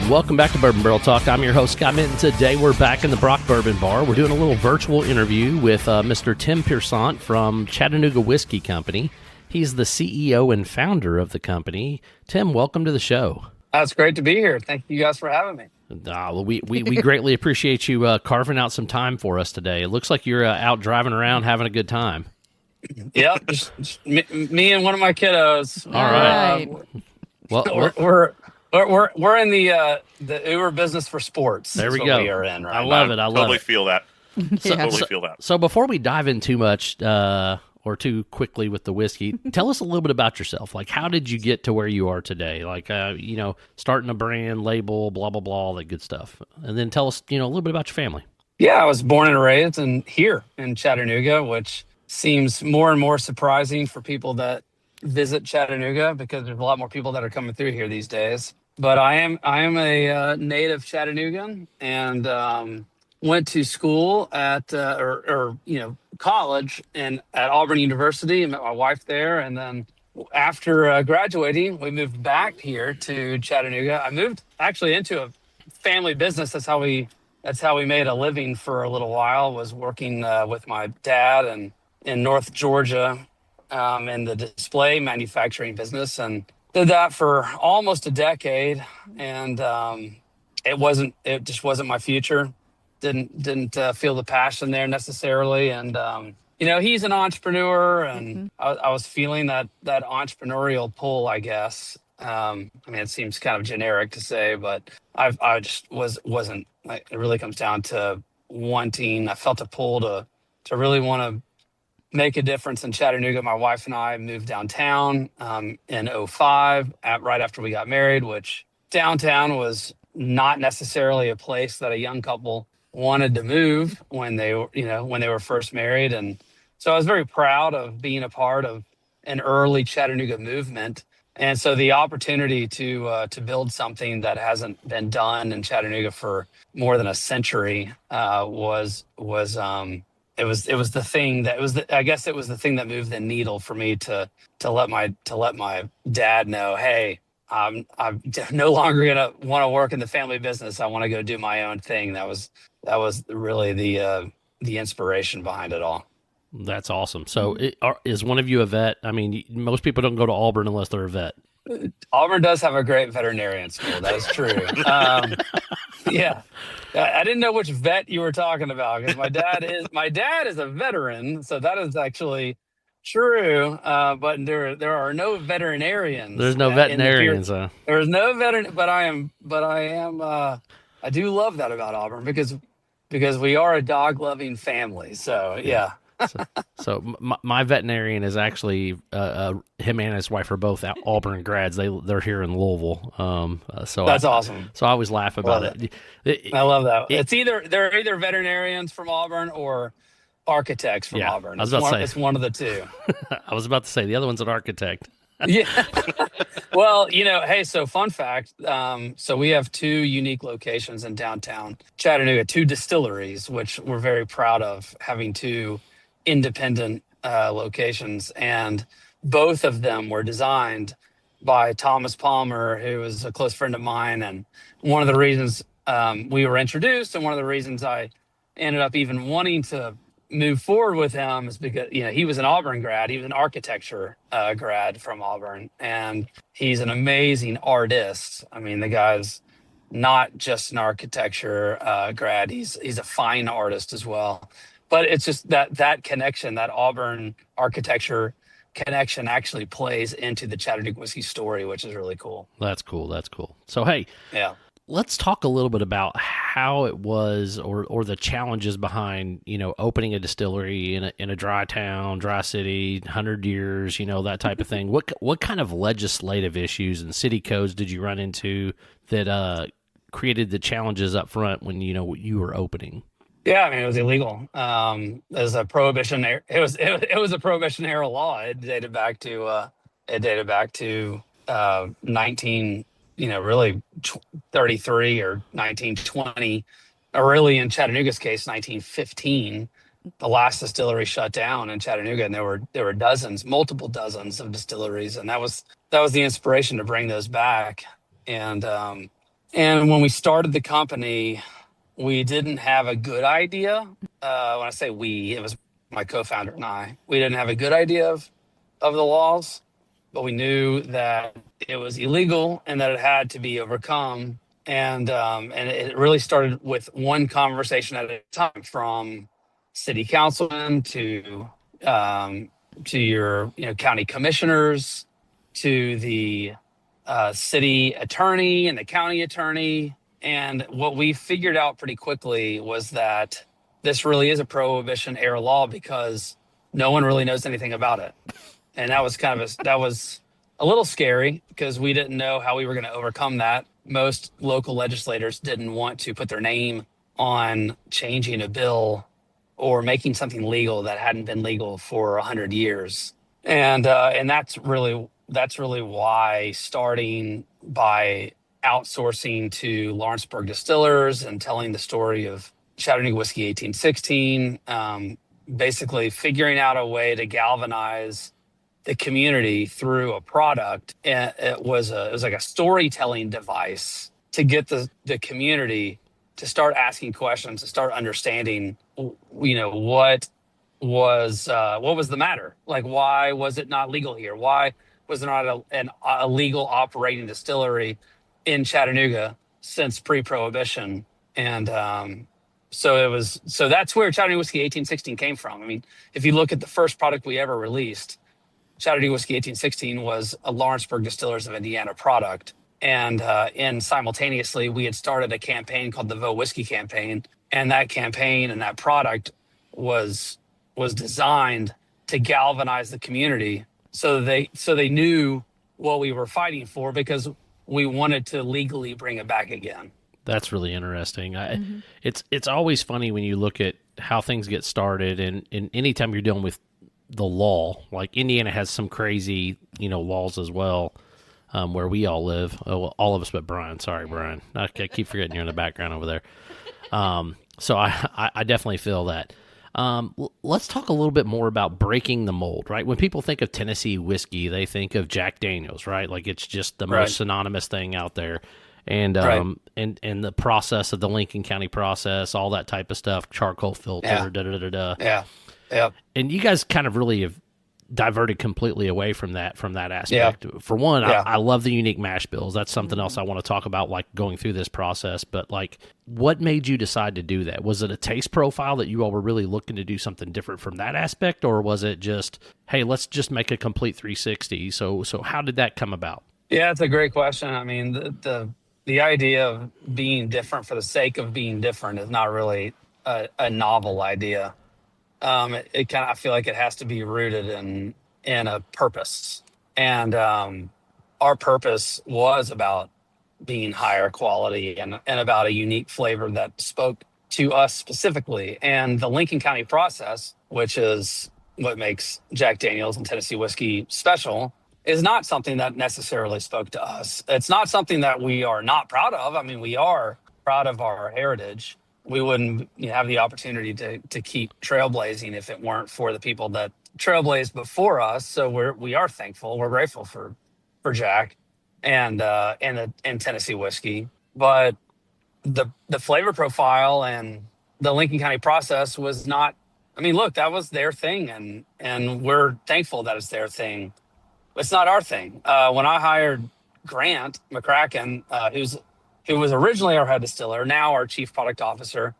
Welcome back to Bourbon Barrel Talk. I'm your host, Scott Minton. Today we're back in the Brock Bourbon Bar. We're doing a little virtual interview with Mr. Tim Piersant from Chattanooga Whiskey Company. He's the CEO and founder of the company. Tim, welcome to the show. It's great to be here. Thank you guys for having me. Well, we greatly appreciate you carving out some time for us today. It looks like you're out driving around having a good time. Yep, just me and one of my kiddos. All right. We're in the Uber business for sports. There we go. We are in right I love it. I love totally it. feel that. Totally feel that. So before we dive in too much or too quickly with the whiskey, tell us a little bit about yourself. Like, how did you get to where you are today? Like, starting a brand, label, blah, blah, blah, all that good stuff. And then tell us, a little bit about your family. Yeah, I was born and raised here in Chattanooga, which seems more and more surprising for people that visit Chattanooga because there's a lot more people that are coming through here these days. But I am a native Chattanoogan and went to school at college and at Auburn University and met my wife there. And then after graduating, we moved back here to Chattanooga. I moved actually into a family business. That's how we made a living for a little while, was working with my dad and in North Georgia in the display manufacturing business, and did that for almost a decade. And it just wasn't my future. Didn't feel the passion there necessarily. And he's an entrepreneur, and I was feeling that entrepreneurial pull, I guess. It seems kind of generic to say, but I just wasn't. It really comes down to wanting. I felt a pull to really want to make a difference in Chattanooga. My wife and I moved downtown in 2005, right after we got married, which downtown was not necessarily a place that a young couple wanted to move when they were first married. And so I was very proud of being a part of an early Chattanooga movement. And so the opportunity to build something that hasn't been done in Chattanooga for more than a century was the thing that moved the needle for me to let my dad know, hey, I'm no longer gonna want to work in the family business. I want to go do my own thing. That was really the inspiration behind it all. That's awesome. So is one of you a vet? I mean, most people don't go to Auburn unless they're a vet. Auburn does have a great veterinarian school. That is true. Yeah. I didn't know which vet you were talking about because my dad is a veteran. So that is actually true. But there are no veterinarians. There's no veterinarians. There's no veteran, but I do love that about Auburn because we are a dog loving family. So yeah. So my veterinarian is actually him and his wife are both Auburn grads. They're here in Louisville. So that's awesome. So I always laugh about it. I love that. They're either veterinarians from Auburn or architects from Auburn. It's one of the two. I was about to say the other one's an architect. Yeah. Well, hey, so fun fact. So we have two unique locations in downtown Chattanooga, two distilleries, which we're very proud of, having two independent locations, and both of them were designed by Thomas Palmer, who was a close friend of mine. And one of the reasons we were introduced, and one of the reasons I ended up even wanting to move forward with him, is because he was an Auburn grad. He was an architecture grad from Auburn, and he's an amazing artist. I mean, the guy's not just an architecture grad; he's a fine artist as well. But it's just that connection, that Auburn architecture connection, actually plays into the Chattanooga whiskey story, which is really cool. That's cool. So, hey, let's talk a little bit about how it was, or the challenges behind, opening a distillery in a dry town, dry city, 100 years, that type of thing. What kind of legislative issues and city codes did you run into that created the challenges up front when you were opening? Yeah, I mean, it was illegal. It was a prohibition. It was a prohibition era law. It dated back to 33 or 1920, or really in Chattanooga's case, 1915. The last distillery shut down in Chattanooga, and there were multiple dozens of distilleries, and that was the inspiration to bring those back. And And when we started the company, we didn't have a good idea. When I say we, it was my co-founder and I. We didn't have a good idea of the laws, but we knew that it was illegal and that it had to be overcome. And it really started with one conversation at a time, from city councilman um, to your county commissioners, to the city attorney and the county attorney. And what we figured out pretty quickly was that this really is a prohibition era law because no one really knows anything about it. And that was a little scary because we didn't know how we were going to overcome that. Most local legislators didn't want to put their name on changing a bill or making something legal that hadn't been legal for 100 years. And that's really why, starting by outsourcing to Lawrenceburg distillers and telling the story of Chattanooga Whiskey 1816, basically figuring out a way to galvanize the community through a product. And it was like a storytelling device to get the community to start asking questions, to start understanding, what was the matter? Like, why was it not legal here? Why was there not a legal operating distillery in Chattanooga since pre-prohibition? And so that's where Chattanooga Whiskey 1816 came from. I mean, if you look at the first product we ever released, Chattanooga Whiskey 1816 was a Lawrenceburg Distillers of Indiana product. And simultaneously, we had started a campaign called the Vo Whiskey Campaign. And that campaign and that product was designed to galvanize the community so they knew what we were fighting for, because we wanted to legally bring it back again. That's really interesting. It's always funny when you look at how things get started, and anytime you're dealing with the law, like Indiana has some crazy, laws as well, where we all live. Oh, well, all of us but Brian. Sorry, Brian. I keep forgetting you're in the background over there. So I definitely feel that. Let's talk a little bit more about breaking the mold, right? When people think of Tennessee whiskey, they think of Jack Daniels, right? Like it's just the most synonymous thing out there. And and the process of the Lincoln County process, all that type of stuff, charcoal filter, Yeah. Yeah. And you guys kind of really have diverted completely away from that aspect. For one, I love the unique mash bills. That's something else I want to talk about, like going through this process. But like, what made you decide to do that? Was it a taste profile that you all were really looking to do something different from that aspect, or was it just, hey, let's just make a complete 360? So how did that come about? Yeah, it's a great question. I mean, the idea of being different for the sake of being different is not really a novel idea. It kind of, I feel like it has to be rooted in a purpose. And our purpose was about being higher quality and about a unique flavor that spoke to us specifically. And the Lincoln County process, which is what makes Jack Daniels and Tennessee whiskey special, is not something that necessarily spoke to us. It's not something that we are not proud of. I mean, we are proud of our heritage. We wouldn't have the opportunity to keep trailblazing if it weren't for the people that trailblazed before us. So we are thankful. We're grateful for Jack and Tennessee whiskey. But the flavor profile and the Lincoln County process was not. I mean, look, that was their thing, and we're thankful that it's their thing. It's not our thing. When I hired Grant McCracken, who was originally our head distiller, now our chief product officer,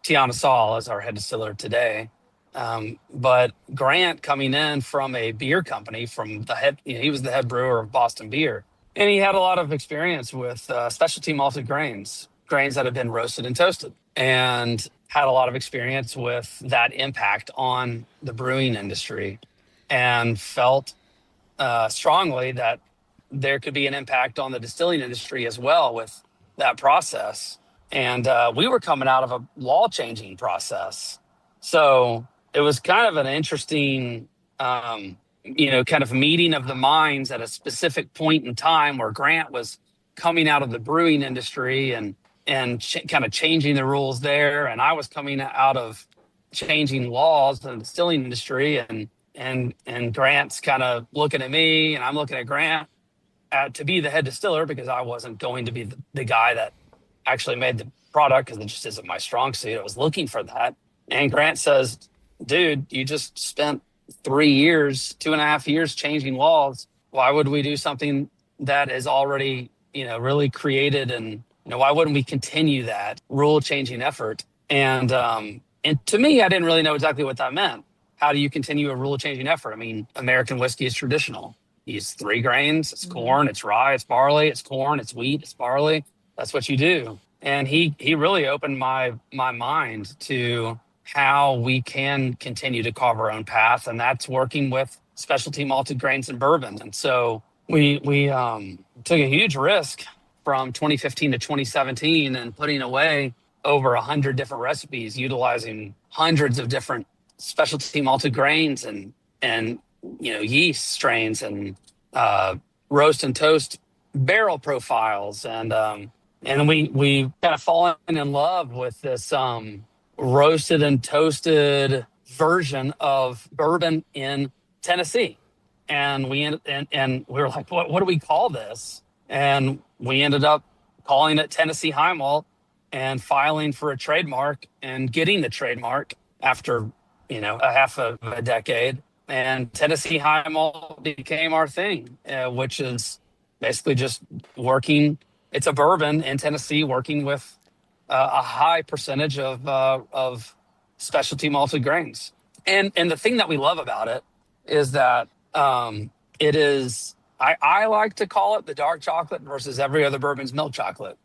Tiana Saul is our head distiller today. But Grant, coming in from a beer company, he was the head brewer of Boston Beer, and he had a lot of experience with specialty malted grains that have been roasted and toasted, and had a lot of experience with that impact on the brewing industry, and felt strongly that there could be an impact on the distilling industry as well with that process. And we were coming out of a law changing process. So it was kind of an interesting, kind of meeting of the minds at a specific point in time, where Grant was coming out of the brewing industry and kind of changing the rules there. And I was coming out of changing laws in the distilling industry, and Grant's kind of looking at me and I'm looking at Grant, to be the head distiller because I wasn't going to be the guy that actually made the product because it just isn't my strong suit. I was looking for that. And Grant says, dude, you just spent 3 years, 2.5 years changing laws. Why would we do something that is already, really created? And, why wouldn't we continue that rule changing effort? And to me, I didn't really know exactly what that meant. How do you continue a rule changing effort? I mean, American whiskey is traditional. You use 3 grains. It's corn, it's rye, it's barley, it's corn, it's wheat, it's barley. That's what you do. And he really opened my mind to how we can continue to carve our own path, and that's working with specialty malted grains and bourbon. And so we took a huge risk from 2015 to 2017 and putting away over 100 different recipes, utilizing hundreds of different specialty malted grains and yeast strains and roast and toast barrel profiles, and we kind of fallen in love with this roasted and toasted version of bourbon in Tennessee. And we were like, what do we call this? And we ended up calling it Tennessee High Malt and filing for a trademark and getting the trademark after, a half of a decade. And Tennessee High Malt became our thing, which is basically just working. It's a bourbon in Tennessee working with a high percentage of specialty malted grains. And the thing that we love about it is that it is, I like to call it the dark chocolate versus every other bourbon's milk chocolate.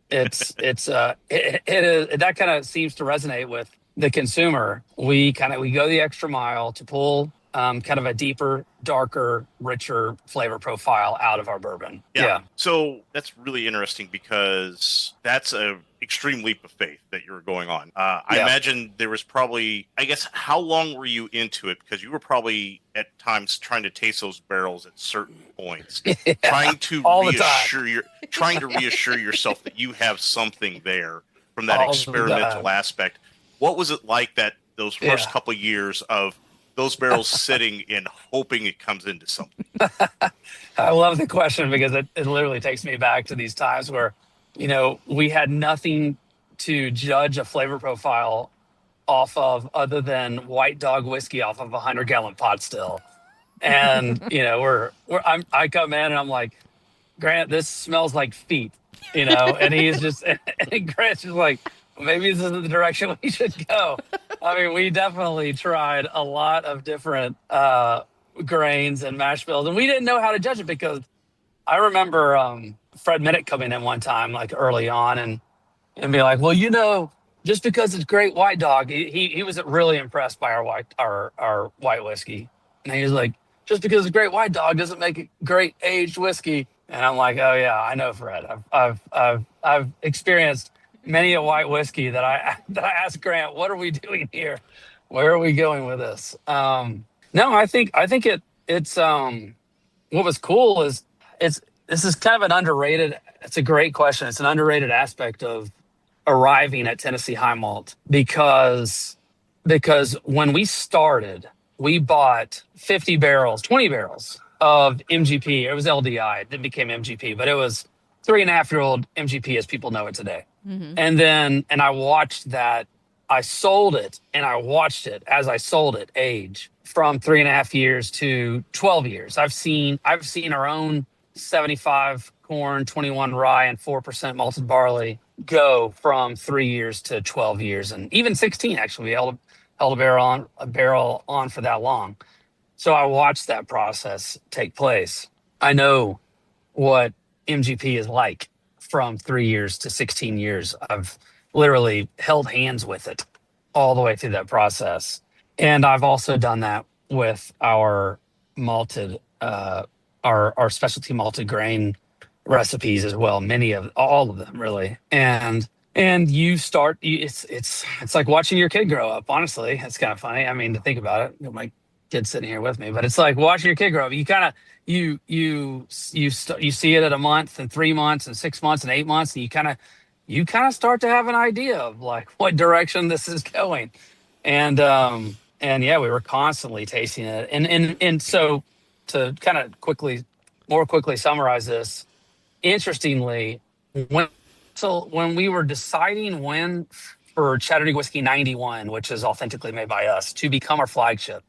It is that kind of seems to resonate with the consumer. We go the extra mile to pull kind of a deeper, darker, richer flavor profile out of our bourbon. Yeah. So that's really interesting because that's a extreme leap of faith that you were going on. I imagine there was probably, I guess, how long were you into it? Because you were probably at times trying to taste those barrels at certain points, trying to reassure yourself that you have something there from that experimental aspect. What was it like those first couple of years of those barrels sitting and hoping it comes into something? I love the question because it literally takes me back to these times where, we had nothing to judge a flavor profile off of other than White Dog whiskey off of a 100-gallon pot still. And, I come in and I'm like, Grant, this smells like feet, and he's just, and Grant's just like, maybe this isn't the direction we should go. I mean, we definitely tried a lot of different grains and mash bills, and we didn't know how to judge it because I remember Fred Minnick coming in one time, like early on, and be like, well, just because it's great White Dog, he was really impressed by our white whiskey, and he was like, just because it's great White Dog doesn't make it great aged whiskey. And I'm like, oh yeah, I know, Fred. I've experienced many a white whiskey that I asked Grant, what are we doing here? Where are we going with this? No, I think it's what was cool is this is kind of an underrated. It's a great question. It's an underrated aspect of arriving at Tennessee High Malt because when we started, we bought 20 barrels of MGP. It was LDI. It didn't become MGP, but it was 3.5-year-old MGP as people know it today. Mm-hmm. And I watched that. I sold it and I watched it as I sold it age from 3.5 years to 12 years. I've seen our own 75 corn, 21 rye, and 4% malted barley go from 3 years to 12 years, and even 16. Actually, we held a barrel on for that long. So I watched that process take place. I know what MGP is like from 3 years to 16 years. I've literally held hands with it all the way through that process. And I've also done that with our malted, our specialty malted grain recipes as well. All of them really. And you start, it's like watching your kid grow up. Honestly, it's kind of funny. I mean, to think about it, my kid's sitting here with me, but it's like watching your kid grow up. You kind of, you see it at a month and 3 months and 6 months and 8 months. And you kind of start to have an idea of like what direction this is going. And yeah, we were constantly tasting it. And so to kind of quickly more quickly summarize this. Interestingly, when we were deciding when for Chattanooga Whiskey 91, which is authentically made by us, to become our flagship,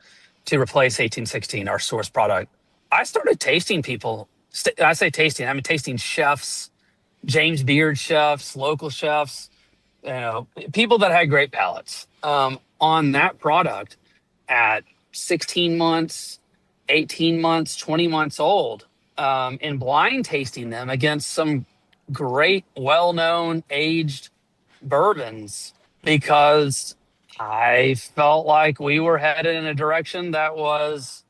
to replace 1816, our source product, I started tasting people. I say tasting, I mean tasting chefs, James Beard chefs, local chefs, people that had great palates on that product at 16 months, 18 months, 20 months old, and blind tasting them against some great, well-known, aged bourbons, because I felt like we were headed in a direction that was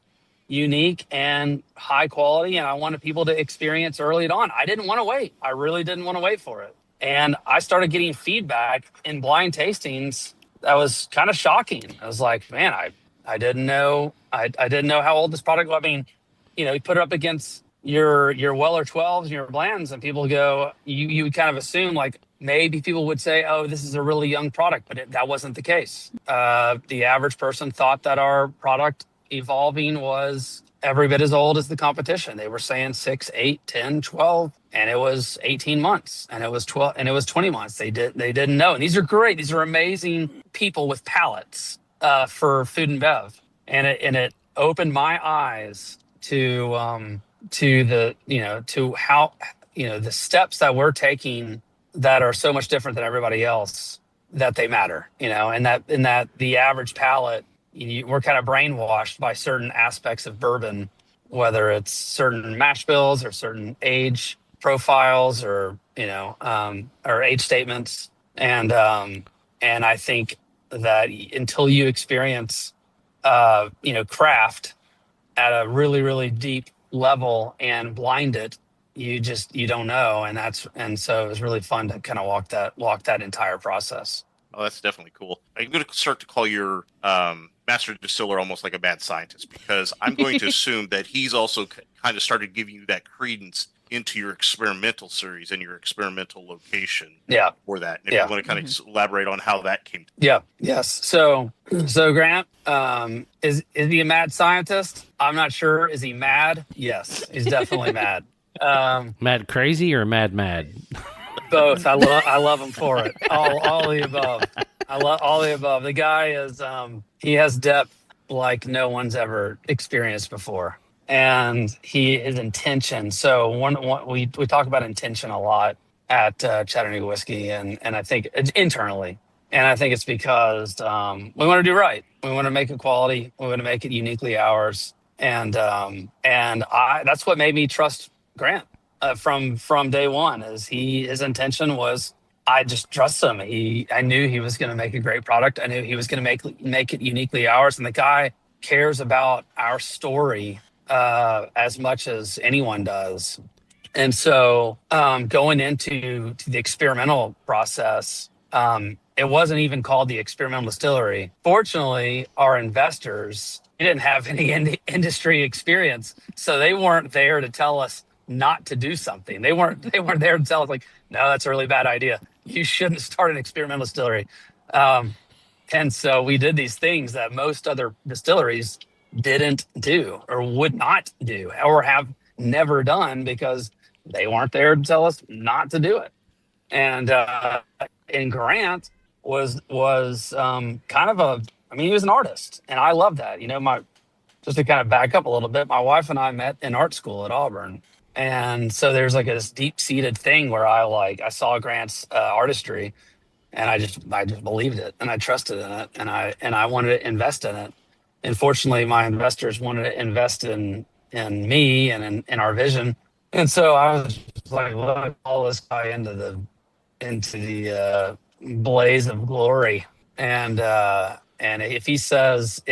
unique and high quality, and I wanted people to experience early on. I didn't want to wait. I really didn't want to wait for it. And I started getting feedback in blind tastings that was kind of shocking. I was like, man, I didn't know I didn't know how old this product was. I mean, you put it up against your Weller 12s and your Bland's, and people go, you kind of assume like maybe people would say, oh, this is a really young product, but that wasn't the case. The average person thought that our product evolving was every bit as old as the competition. They were saying 6, 8, 10, 12, and it was 18 months, and it was 12, and it was 20 months. They didn't know. And these are great. These are amazing people with palates for food and bev. And it opened my eyes to the, to how, the steps that we're taking that are so much different than everybody else, that they matter, and that the average palate, we're kind of brainwashed by certain aspects of bourbon, whether it's certain mash bills or certain age profiles or age statements. And I think that until you experience, craft at a really, really deep level and blind it, you don't know. And so it was really fun to kind of walk that entire process. Oh, that's definitely cool. I'm going to start to call your master distiller almost like a mad scientist, because I'm going to assume that he's also kind of started giving you that credence into your experimental series and your experimental location for that. And if you want to kind of elaborate on how that came to Yes. So Grant, is he a mad scientist? I'm not sure. Is he mad? Yes, he's definitely mad. Mad crazy or mad? Both. I love him for it. All the above. I love all the above. The guy is he has depth like no one's ever experienced before, and his intention. So we talk about intention a lot at Chattanooga Whiskey, and I think internally, and I think it's because we want to do right. We want to make it quality. We want to make it uniquely ours, and that's what made me trust Grant. From day one, his intention was, I just trust him. I knew he was going to make a great product. I knew he was going to make it uniquely ours. And the guy cares about our story as much as anyone does. And so going into the experimental process, it wasn't even called the experimental distillery. Fortunately, our investors didn't have any industry experience, so they weren't there to tell us not to do something. They weren't there to tell us like, no, that's a really bad idea. You shouldn't start an experimental distillery. And so we did these things that most other distilleries didn't do or would not do or have never done, because they weren't there to tell us not to do it. And Grant was kind of he was an artist, and I love that. Just to kind of back up a little bit, my wife and I met in art school at Auburn. And so there's like this deep-seated thing where I saw Grant's artistry, and I just believed it, and I trusted in it, and I wanted to invest in it. And fortunately, my investors wanted to invest in me and in our vision. And so I was just like, look, all this guy into the blaze of glory. And if he says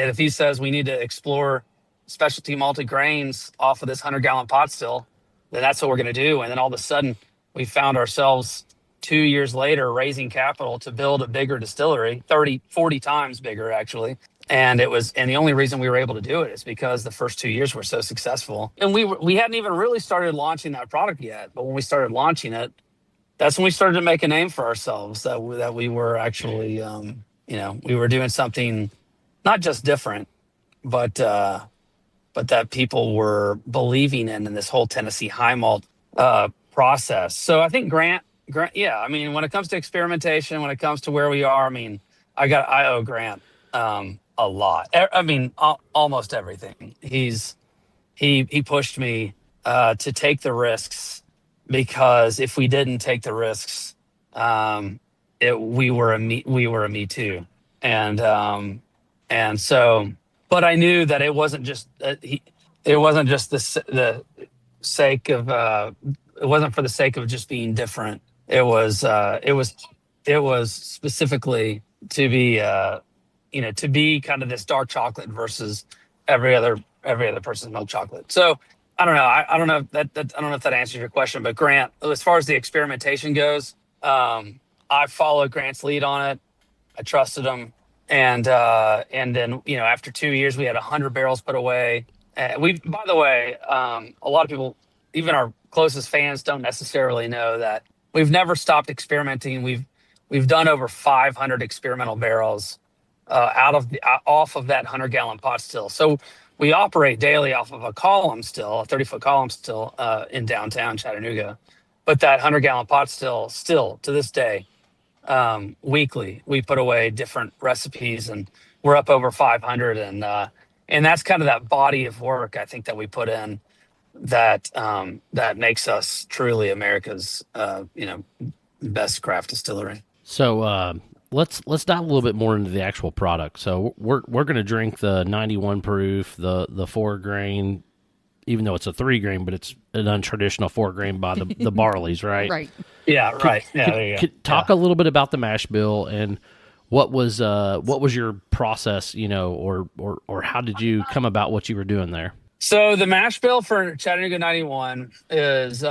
we need to explore specialty malted grains off of this 100-gallon pot still, then that's what we're going to do. And then all of a sudden, we found ourselves 2 years later raising capital to build a bigger distillery, 30, 40 times bigger, actually. And the only reason we were able to do it is because the first 2 years were so successful. And we hadn't even really started launching that product yet. But when we started launching it, that's when we started to make a name for ourselves, that we were actually, we were doing something not just different, but but that people were believing in this whole Tennessee high malt process. So I think Grant, yeah. I mean, when it comes to experimentation, when it comes to where we are, I mean, I owe Grant a lot. I mean, almost everything. He pushed me to take the risks, because if we didn't take the risks, we were a me too, and so. But I knew that it wasn't just it wasn't just the sake of it wasn't for the sake of just being different. It was specifically to be to be kind of this dark chocolate versus every other person's milk chocolate. So I don't know. I don't know if that I don't know if that answers your question. But Grant, as far as the experimentation goes, I followed Grant's lead on it. I trusted him, and then after 2 years, we had 100 barrels put away. By the way, a lot of people, even our closest fans, don't necessarily know that we've never stopped experimenting. We've done over 500 experimental barrels off of that 100-gallon pot still. So we operate daily off of a column still, a 30-foot column still in downtown Chattanooga. But that 100-gallon pot still to this day, weekly, we put away different recipes, and we're up over 500. And that's kind of that body of work, I think, that we put in that makes us truly America's best craft distillery. So let's dive a little bit more into the actual product. So we're going to drink the 91 proof, the 4 grain, even though it's a 3 grain, but it's an untraditional 4 grain by the barleys, right? Right. Yeah, right. Talk a little bit about the mash bill, and what was your process, or how did you come about what you were doing there? So the mash bill for Chattanooga 91 is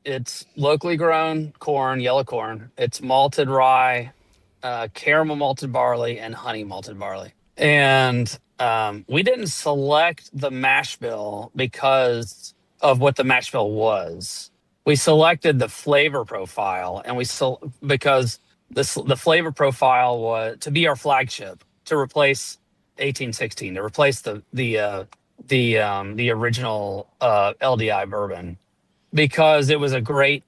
it's locally grown corn, yellow corn. It's malted rye, caramel malted barley, and honey malted barley. And we didn't select the mash bill because of what the mash bill was. We selected the flavor profile, and because the flavor profile was to be our flagship, to replace 1816, to replace the original LDI bourbon, because it was a great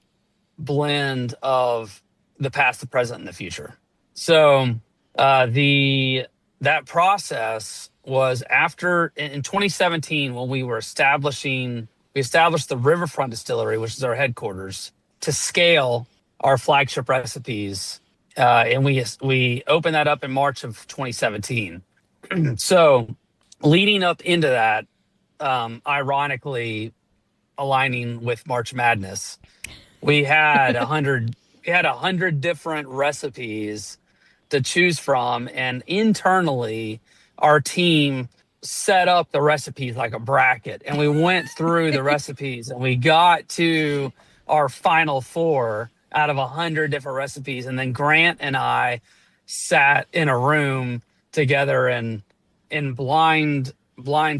blend of the past, the present, and the future. So that process was after in 2017, when we established the Riverfront Distillery, which is our headquarters, to scale our flagship recipes, and we opened that up in March of 2017. So leading up into that, ironically aligning with March Madness, we had 100 different recipes to choose from, and internally our team set up the recipes like a bracket, and we went through the recipes, and we got to our final 4 out of 100 different recipes. And then Grant and I sat in a room together and blind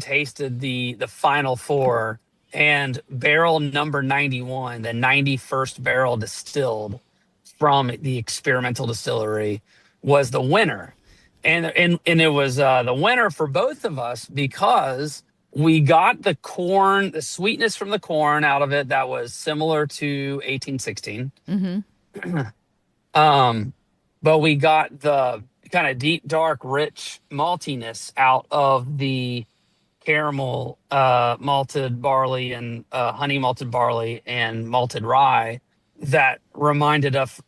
tasted the final 4, and barrel number 91, the 91st barrel distilled from the experimental distillery, was the winner. And it was the winner for both of us, because we got the corn, the sweetness from the corn out of it that was similar to 1816. Mm-hmm. But we got the kind of deep, dark, rich maltiness out of the caramel malted barley and honey malted barley and malted rye that reminded us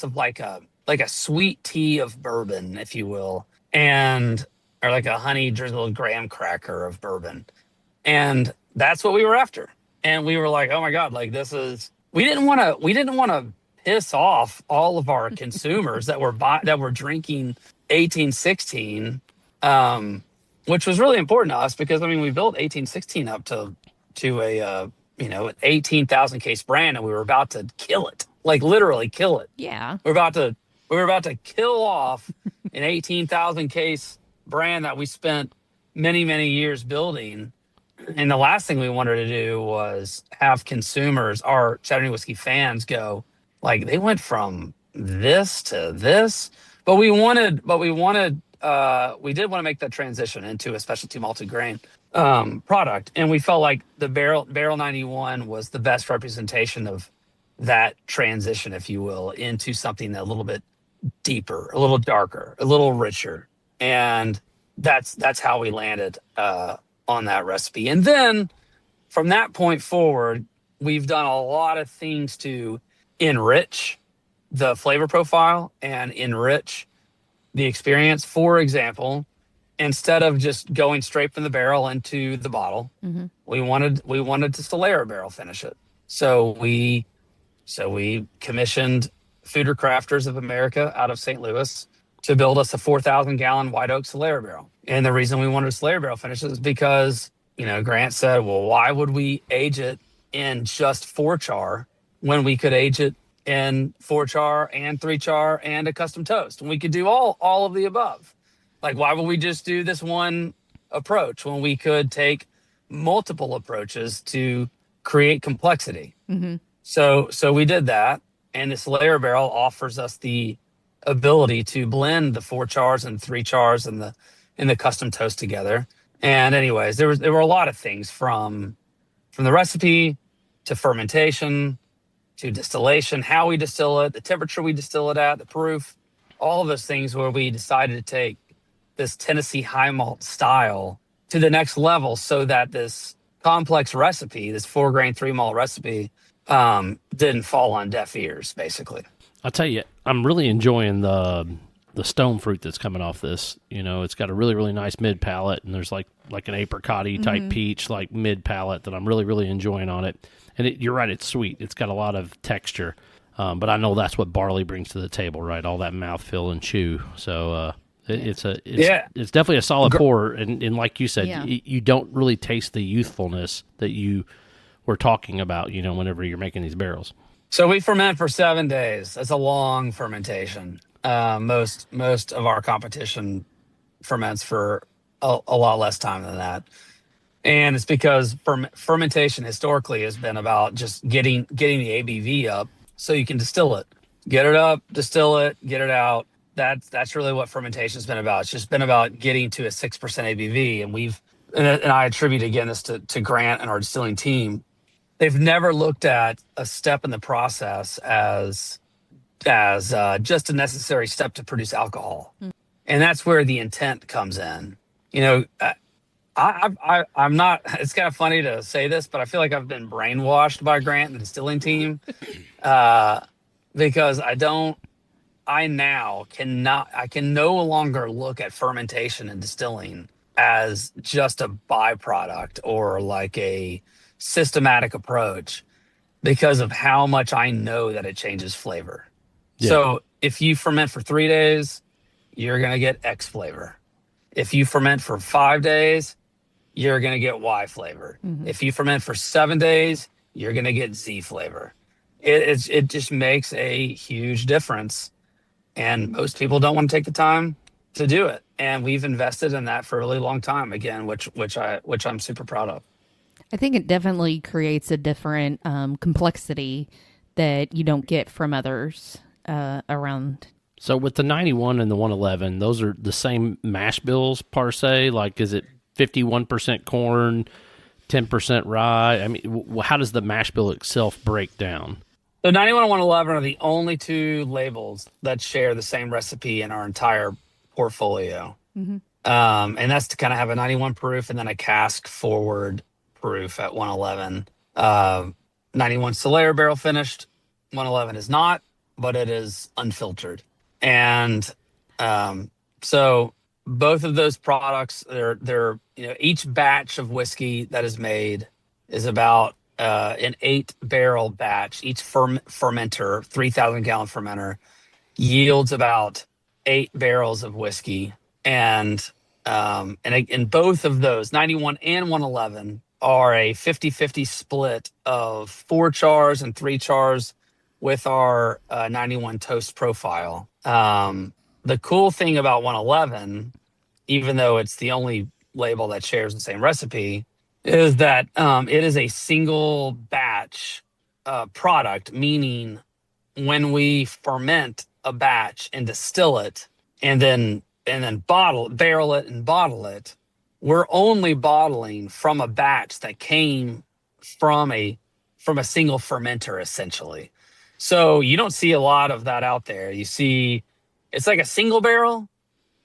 of like a sweet tea of bourbon, if you will, or like a honey drizzled graham cracker of bourbon. And that's what we were after. And we were like, oh my God, like we didn't want to piss off all of our consumers that were drinking 1816, which was really important to us, because we built 1816 up to a 18,000 case brand, and we were about to kill it, like literally kill it. Yeah, we were about to kill off an 18,000 case brand that we spent many, many years building. And the last thing we wanted to do was have consumers, our Chattanooga whiskey fans, go like, they went from this to this. But we did want to make that transition into a specialty malted grain. product, and we felt like the barrel 91 was the best representation of that transition, if you will, into something a little bit deeper, a little darker, a little richer, and that's how we landed on that recipe. And then from that point forward, we've done a lot of things to enrich the flavor profile and enrich the experience. For example, instead of just going straight from the barrel into the bottle, we wanted to Solera barrel finish it. So we commissioned Foeder Crafters of America out of St. Louis to build us a 4,000 gallon white oak Solera barrel. And the reason we wanted a Solera barrel finish is because, Grant said, well, why would we age it in just 4-char when we could age it in 4-char and 3-char and a custom toast? And we could do all of the above. Like, why would we just do this one approach when we could take multiple approaches to create complexity? So we did that, and this Solera barrel offers us the ability to blend the 4-chars and 3-chars and the custom toast together. And anyways, there were a lot of things from the recipe to fermentation to distillation, how we distill it, the temperature we distill it at, the proof, all of those things where we decided to take this Tennessee high malt style to the next level so that this complex recipe, this 4-grain 3-malt recipe, didn't fall on deaf ears, basically. I'll tell you, I'm really enjoying the stone fruit that's coming off this. It's got a really, really nice mid palate, and there's like an apricot-y type peach, like mid palate that I'm really, really enjoying on it. And you're right, it's sweet. It's got a lot of texture, but I know that's what barley brings to the table, right? All that mouthfeel and chew. So it's definitely a solid pour, and like you said, you don't really taste the youthfulness that you were talking about, whenever you're making these barrels. So we ferment for 7 days. That's a long fermentation. Most of our competition ferments for a lot less time than that, and it's because fermentation historically has been about just getting the ABV up so you can distill it, get it up, distill it, get it out. That's really what fermentation has been about. It's just been about getting to a 6% ABV, and I attribute again this to Grant and our distilling team. They've never looked at a step in the process as just a necessary step to produce alcohol. And that's where the intent comes in. I'm not, it's kind of funny to say this, but I feel like I've been brainwashed by Grant and the distilling team because I can no longer look at fermentation and distilling as just a byproduct or like a systematic approach because of how much I know that it changes flavor. Yeah. So if you ferment for 3 days, you're going to get X flavor. If you ferment for 5 days, you're going to get Y flavor. If you ferment for 7 days, you're going to get Z flavor. It just makes a huge difference. And most people don't want to take the time to do it. And we've invested in that for a really long time, again, which I'm super proud of. I think it definitely creates a different complexity that you don't get from others around. So with the 91 and the 111, those are the same mash bills per se? Like, is it 51% corn, 10% rye? I mean, how does the mash bill itself break down? The 91 and 111 are the only two labels that share the same recipe in our entire portfolio. And that's to kind of have a 91 proof and then a cask forward proof at 111. 91 Solera barrel finished, 111 is not, but it is unfiltered. And so both of those products, they're each batch of whiskey that is made is about an 8-barrel batch. Each fermenter, 3,000 gallon fermenter, yields about 8 barrels of whiskey. And both of those, 91 and 111, are a 50-50 split of 4 chars and 3 chars with our 91 toast profile. The cool thing about 111, even though it's the only label that shares the same recipe, is that it is a single batch product, meaning when we ferment a batch and distill it and then barrel it and bottle it, we're only bottling from a batch that came from a single fermenter, essentially. So you don't see a lot of that out there. You see, it's like a single barrel,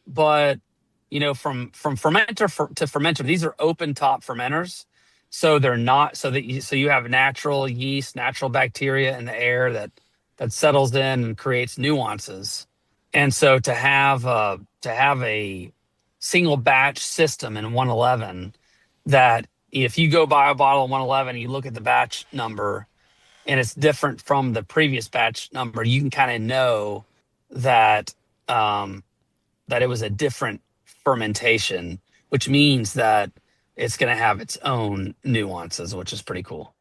but from fermenter to fermenter, these are open top fermenters. So they're not so you have natural yeast, natural bacteria in the air that settles in and creates nuances. And so to have a single batch system in 111, that if you go buy a bottle of 111, you look at the batch number and it's different from the previous batch number, you can kind of know that that it was a different fermentation, which means that it's going to have its own nuances, which is pretty cool.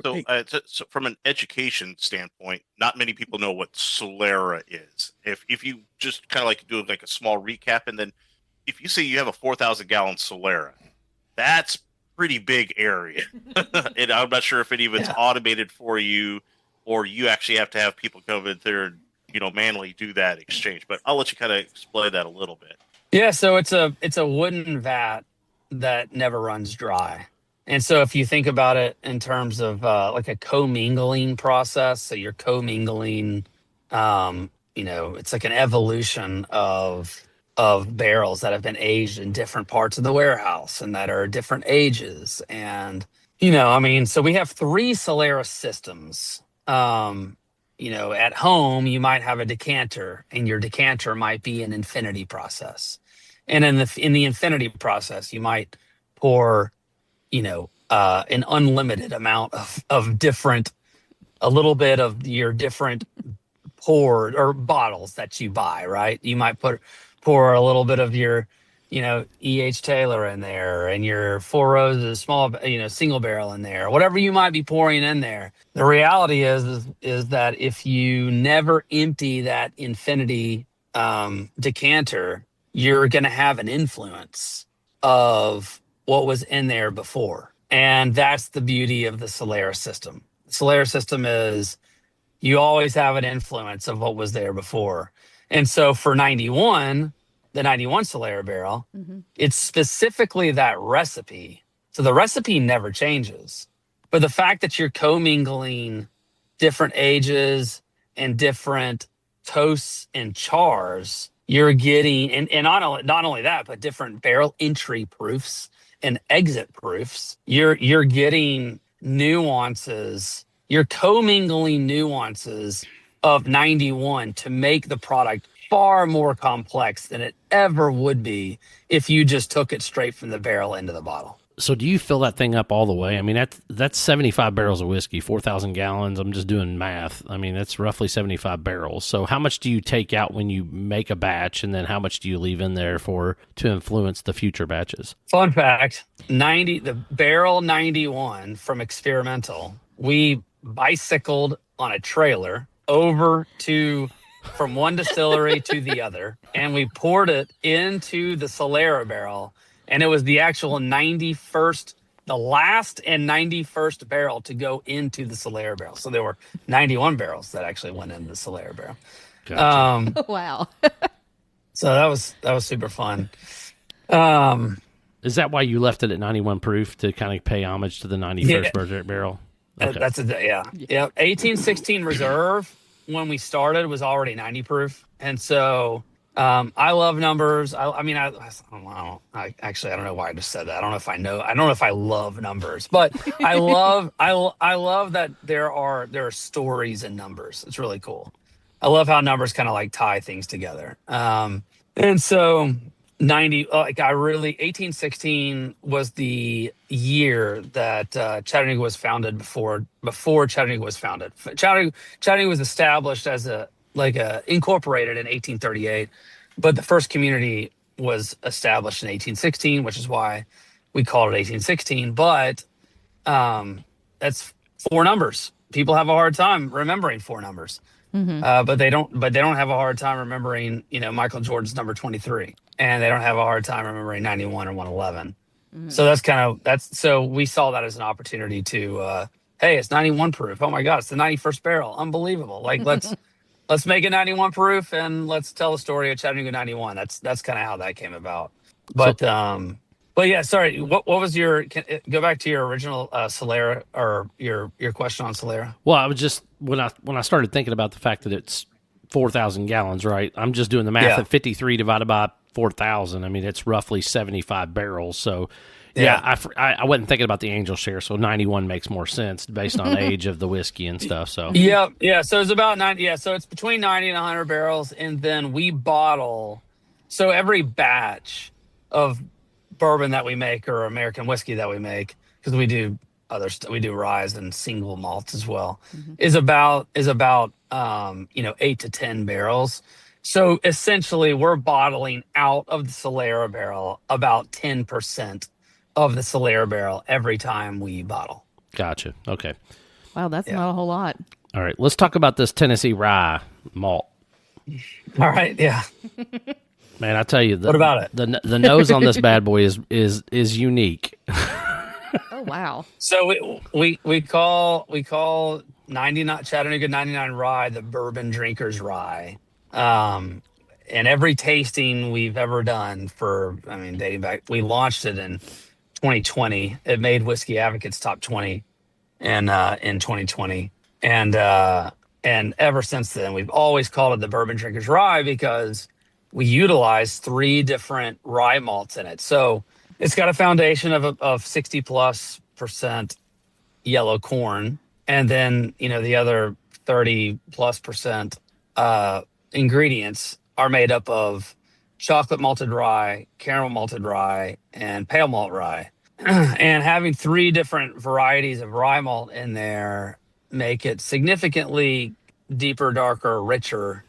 So, so from an education standpoint, not many people know what Solera is. If you just kind of like do like a small recap, and then if you say you have a 4,000 gallon Solera, that's pretty big area. And I'm not sure if any of it's automated for you, or you actually have to have people come in there and manually do that exchange. But I'll let you kind of explain that a little bit. Yeah, so it's a wooden vat that never runs dry. And so if you think about it in terms of like a commingling process, so you're commingling, it's like an evolution of barrels that have been aged in different parts of the warehouse and that are different ages. And, so we have 3 Solera systems. At home, you might have a decanter, and your decanter might be an infinity process. And in the infinity process, you might pour, an unlimited amount of different, a little bit of your different poured or bottles that you buy, right? You might pour a little bit of your, E.H. Taylor in there, and your Four Roses small, single barrel in there, whatever you might be pouring in there. The reality is that if you never empty that infinity decanter, you're going to have an influence of what was in there before. And that's the beauty of the Solera system. The Solera system is you always have an influence of what was there before. And so for 91, the 91 Solera barrel, it's specifically that recipe. So the recipe never changes. But the fact that you're commingling different ages and different toasts and chars, you're getting, and not only that, but different barrel entry proofs and exit proofs. You're getting nuances. You're commingling nuances of 91 to make the product far more complex than it ever would be if you just took it straight from the barrel into the bottle. So do you fill that thing up all the way? I mean, that's 75 barrels of whiskey, 4,000 gallons. I'm just doing math. I mean, that's roughly 75 barrels. So how much do you take out when you make a batch, and then how much do you leave in there to influence the future batches? Fun fact, the barrel 91 from Experimental, we bicycled on a trailer over from one distillery to the other, and we poured it into the Solera barrel, and it was the actual 91st, the last and 91st barrel to go into the Solera barrel. So there were 91 barrels that actually went into the Solera barrel. Gotcha. Wow. So that was super fun. Is that why you left it at 91 proof, to kind of pay homage to the 91st barrel? Okay. Yeah. 1816 reserve when we started was already 90 proof, and so I love numbers. I don't know why I just said that. I don't know if I love numbers, but I love that there are stories in numbers. It's really cool. I love how numbers kind of like tie things together. And so 1816 was the year that Chattanooga was founded. Before Chattanooga was founded, Chattanooga was established as incorporated in 1838, but the first community was established in 1816, which is why we called it 1816. But that's 4 numbers. People have a hard time remembering 4 numbers, but they don't have a hard time remembering Michael Jordan's number 23, and they don't have a hard time remembering 91 or 111. So so we saw that as an opportunity to hey, it's 91 proof. Oh my God, it's the 91st barrel. Unbelievable. Like let's make it 91 proof, and let's tell the story of Chattanooga 91. That's kind of how that came about. But But yeah, sorry. What was your? Go back to your original Solera, or your question on Solera. Well, I was just when I started thinking about the fact that it's 4,000 gallons, right? I'm just doing the math at 53 divided by 4,000. I mean, it's roughly 75 barrels. So, I wasn't thinking about the angel share. So 91 makes more sense based on age of the whiskey and stuff. So yeah. So it's about 90. Yeah, so it's between 90 and 100 barrels, and then we bottle. So every batch of bourbon that we make, or American whiskey that we make, because we do we do rye and single malts as well, is about 8 to 10 barrels. So essentially we're bottling out of the Solera barrel about 10% of the Solera barrel every time we bottle. Gotcha. Okay. Wow, that's not a whole lot. All right, let's talk about this Tennessee rye malt. All right, yeah. Man, I tell you, what about it? The nose on this bad boy is unique. Oh wow! So we call 99 Chattanooga 99 rye the bourbon drinkers rye. And every tasting we've ever done dating back, we launched it in 2020. It made Whiskey Advocates top 20 in 2020, and ever since then we've always called it the bourbon drinkers rye because we utilize 3 different rye malts in it. So it's got a foundation of 60+% yellow corn, and then the other 30+% ingredients are made up of chocolate malted rye, caramel malted rye, and pale malt rye. And having 3 different varieties of rye malt in there make it significantly deeper, darker, richer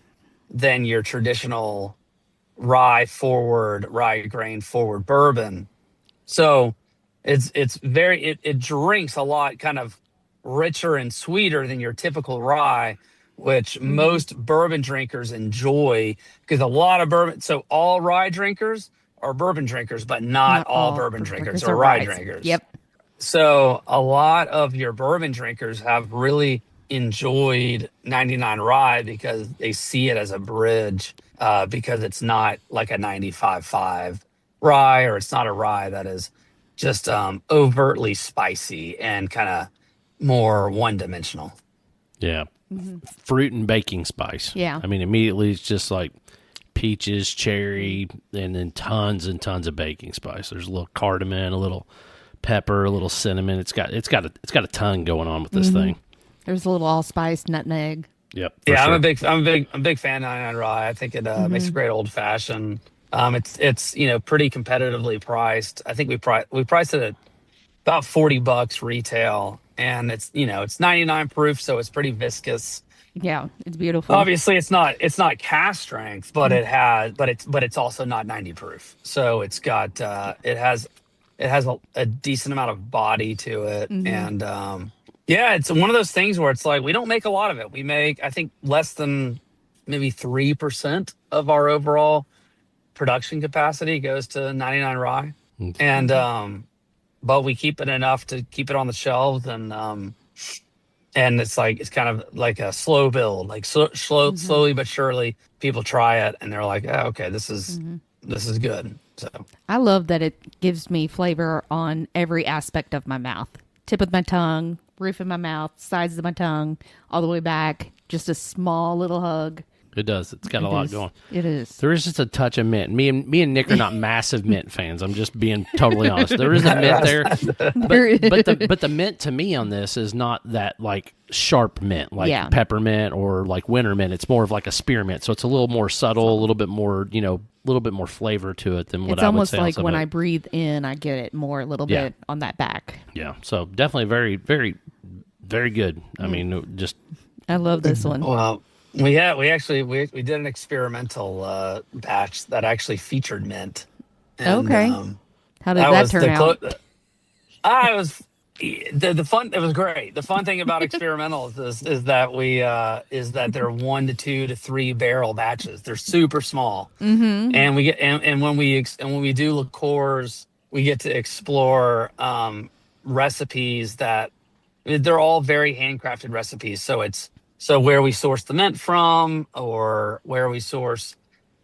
than your traditional rye grain forward bourbon. So it drinks a lot kind of richer and sweeter than your typical rye, which most bourbon drinkers enjoy, because a lot of bourbon. So all rye drinkers are bourbon drinkers, but not all bourbon drinkers are rye drinkers. Yep. So a lot of your bourbon drinkers have really enjoyed 99 rye because they see it as a bridge, because it's not like a 95.5 rye, or it's not a rye that is just overtly spicy and kind of more one-dimensional. Yeah. Fruit and baking spice. Yeah. I mean, immediately it's just like peaches, cherry, and then tons and tons of baking spice. There's a little cardamom, a little pepper, a little cinnamon. It's got a ton going on with this thing. There's a little allspice, nutmeg. Yep. Yeah, sure. I'm a big fan of 99 rye. I think it makes a great old fashioned. It's pretty competitively priced. I think we priced it at about $40 retail, and it's 99 proof, so it's pretty viscous. Yeah, it's beautiful. Obviously, it's not cask strength, but it's also not 90 proof. So it's got it has a decent amount of body to it, and it's one of those things where it's like we don't make a lot of it. We make, I think, less than maybe 3% of our overall production capacity goes to 99 rye, and but we keep it enough to keep it on the shelves, and it's kind of like a slow build, like slowly but surely people try it and they're like, oh, okay, this is good. So I love that it gives me flavor on every aspect of my mouth. Tip of my tongue, roof of my mouth, sides of my tongue, all the way back. Just a small little hug. It does. It's got a lot going. It is. There is just a touch of mint. Me and Nick are not massive mint fans. I'm just being totally honest. There is a mint there, but the mint to me on this is not that like sharp mint, like peppermint or like winter mint. It's more of like a spearmint. So it's a little more subtle, a little bit more, a little bit more flavor to it than what I would say. It's almost like when I breathe in, I get it more a little bit on that back. Yeah. So definitely very, very, very good. I mean, just I love this one. Well. We did an experimental batch that actually featured mint. And, okay. How did that turn out? It was the fun. It was great. The fun thing about experimentals is that they're 1 to 2 to 3 barrel batches. They're super small, and we get and when we do liqueurs, we get to explore recipes that they're all very handcrafted recipes. So where we source the mint from, or where we source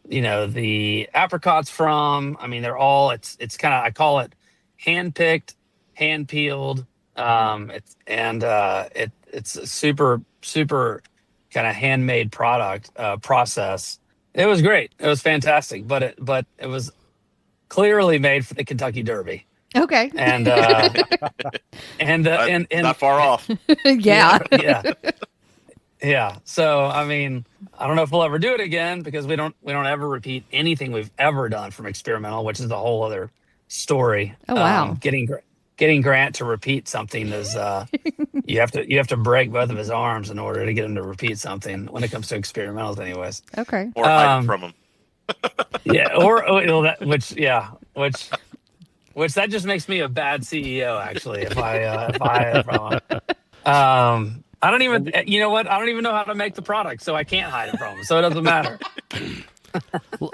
the apricots from. I mean, they're all, it's kind of, I call it hand picked, hand peeled. It's a super, super kind of handmade product, process. It was great. It was fantastic, but it was clearly made for the Kentucky Derby. Okay. And not far off. Yeah. Yeah. So, I mean, I don't know if we'll ever do it again, because we don't ever repeat anything we've ever done from experimental, which is a whole other story. Oh, wow. Getting Grant to repeat something is, you have to break both of his arms in order to get him to repeat something when it comes to experimentals anyways. Okay. Or hide from him. Yeah. Which that just makes me a bad CEO, actually. If I hide from him. I don't even, you know what? I don't even know how to make the product, so I can't hide it from him. So it doesn't matter.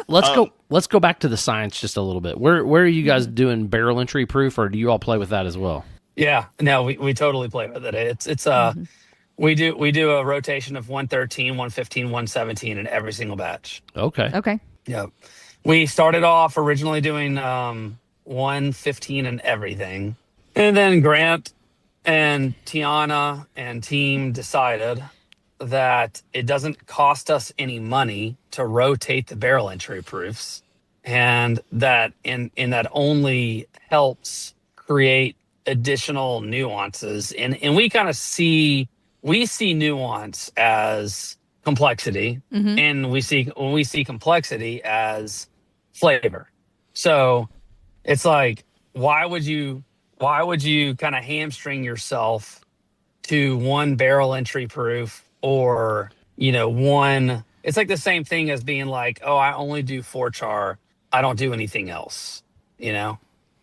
Let's go back to the science just a little bit. Where are you guys doing barrel entry proof, or do you all play with that as well? Yeah, no, we totally play with it. It's we do a rotation of 113, 115, 117 in every single batch. Okay. Yeah. We started off originally doing 115 and everything. And then Grant and Tiana and team decided that it doesn't cost us any money to rotate the barrel entry proofs, and that in that only helps create additional nuances. And we kind of see nuance as complexity, and when we see complexity as flavor. So it's like, why would you kind of hamstring yourself to one barrel entry proof, or one? It's like the same thing as being like, oh, I only do 4-char, I don't do anything else, and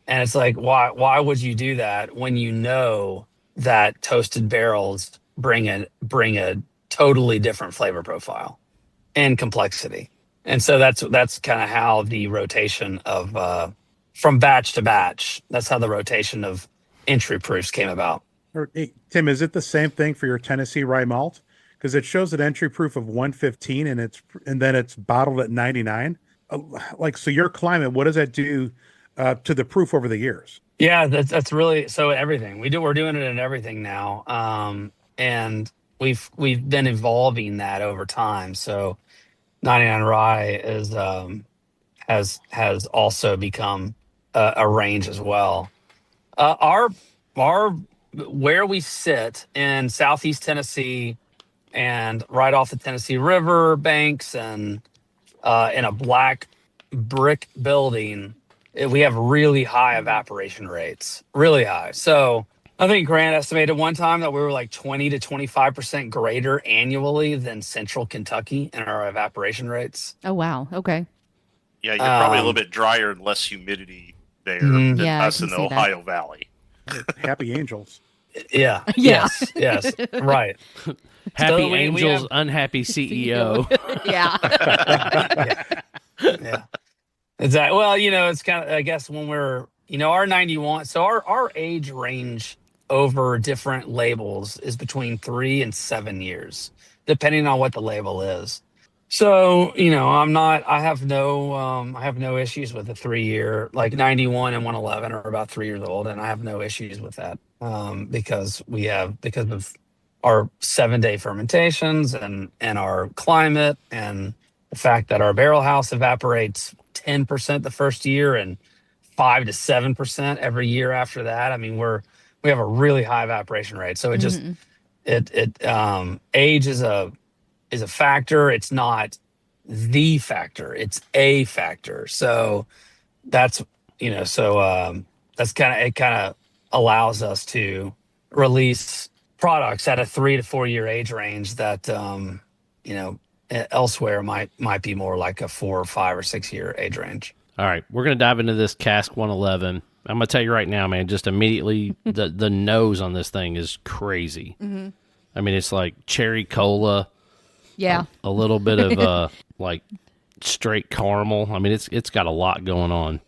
it's like, why would you do that when you know that toasted barrels bring a totally different flavor profile and complexity? And so that's kind of how the rotation of from batch to batch, that's how the rotation of entry proofs came about. Hey, Tim, is it the same thing for your Tennessee rye malt? Because it shows an entry proof of 115 and then it's bottled at 99. So your climate, what does that do to the proof over the years? Yeah, that's really, so everything we're doing it in everything now, and we've been evolving that over time. So 99 rye has also become a range as well. Our where we sit in Southeast Tennessee and right off the Tennessee River banks, and in a black brick building, we have really high evaporation rates, really high. So I think Grant estimated one time that we were like 20 to 25% greater annually than Central Kentucky in our evaporation rates. Oh, wow. Okay. Yeah, you're probably a little bit drier and less humidity there than us in the Ohio Valley. Happy angels. Yeah. Yeah. Yes. Right. Happy angels, unhappy CEO. Yeah. Yeah. Exactly. Well, it's kind of, I guess, when we're, our 91, so our age range over different labels is between 3 and 7 years, depending on what the label is. So, I have no issues with a 3-year, like 91 and 111 are about 3 years old. And I have no issues with that, because of our 7-day fermentations and our climate, and the fact that our barrel house evaporates 10% the first year and 5 to 7% every year after that. I mean, we have a really high evaporation rate. So it just, age is a factor. It's not the factor. It's a factor. So that's, that's it kind of allows us to release products at a 3 to 4 year age range that, elsewhere might be more like a 4 or 5 or 6 year age range. All right, we're going to dive into this cask 111. I'm going to tell you right now, man, just immediately, the nose on this thing is crazy. Mm-hmm. I mean, it's like cherry cola. Yeah. A little bit of like straight caramel. I mean, it's got a lot going on.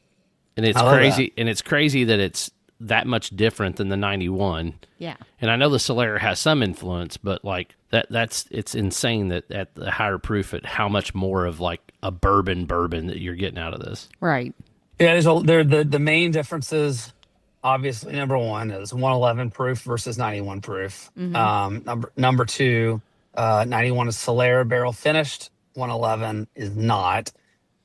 And it's crazy. That. And it's crazy that it's that much different than the 91. Yeah. And I know the Solera has some influence, but like it's insane that at the higher proof, at how much more of like a bourbon that you're getting out of this. Right. Yeah, the main differences. Obviously, number one is 111 proof versus 91 proof. Number two, 91 is Solera barrel finished. 111 is not.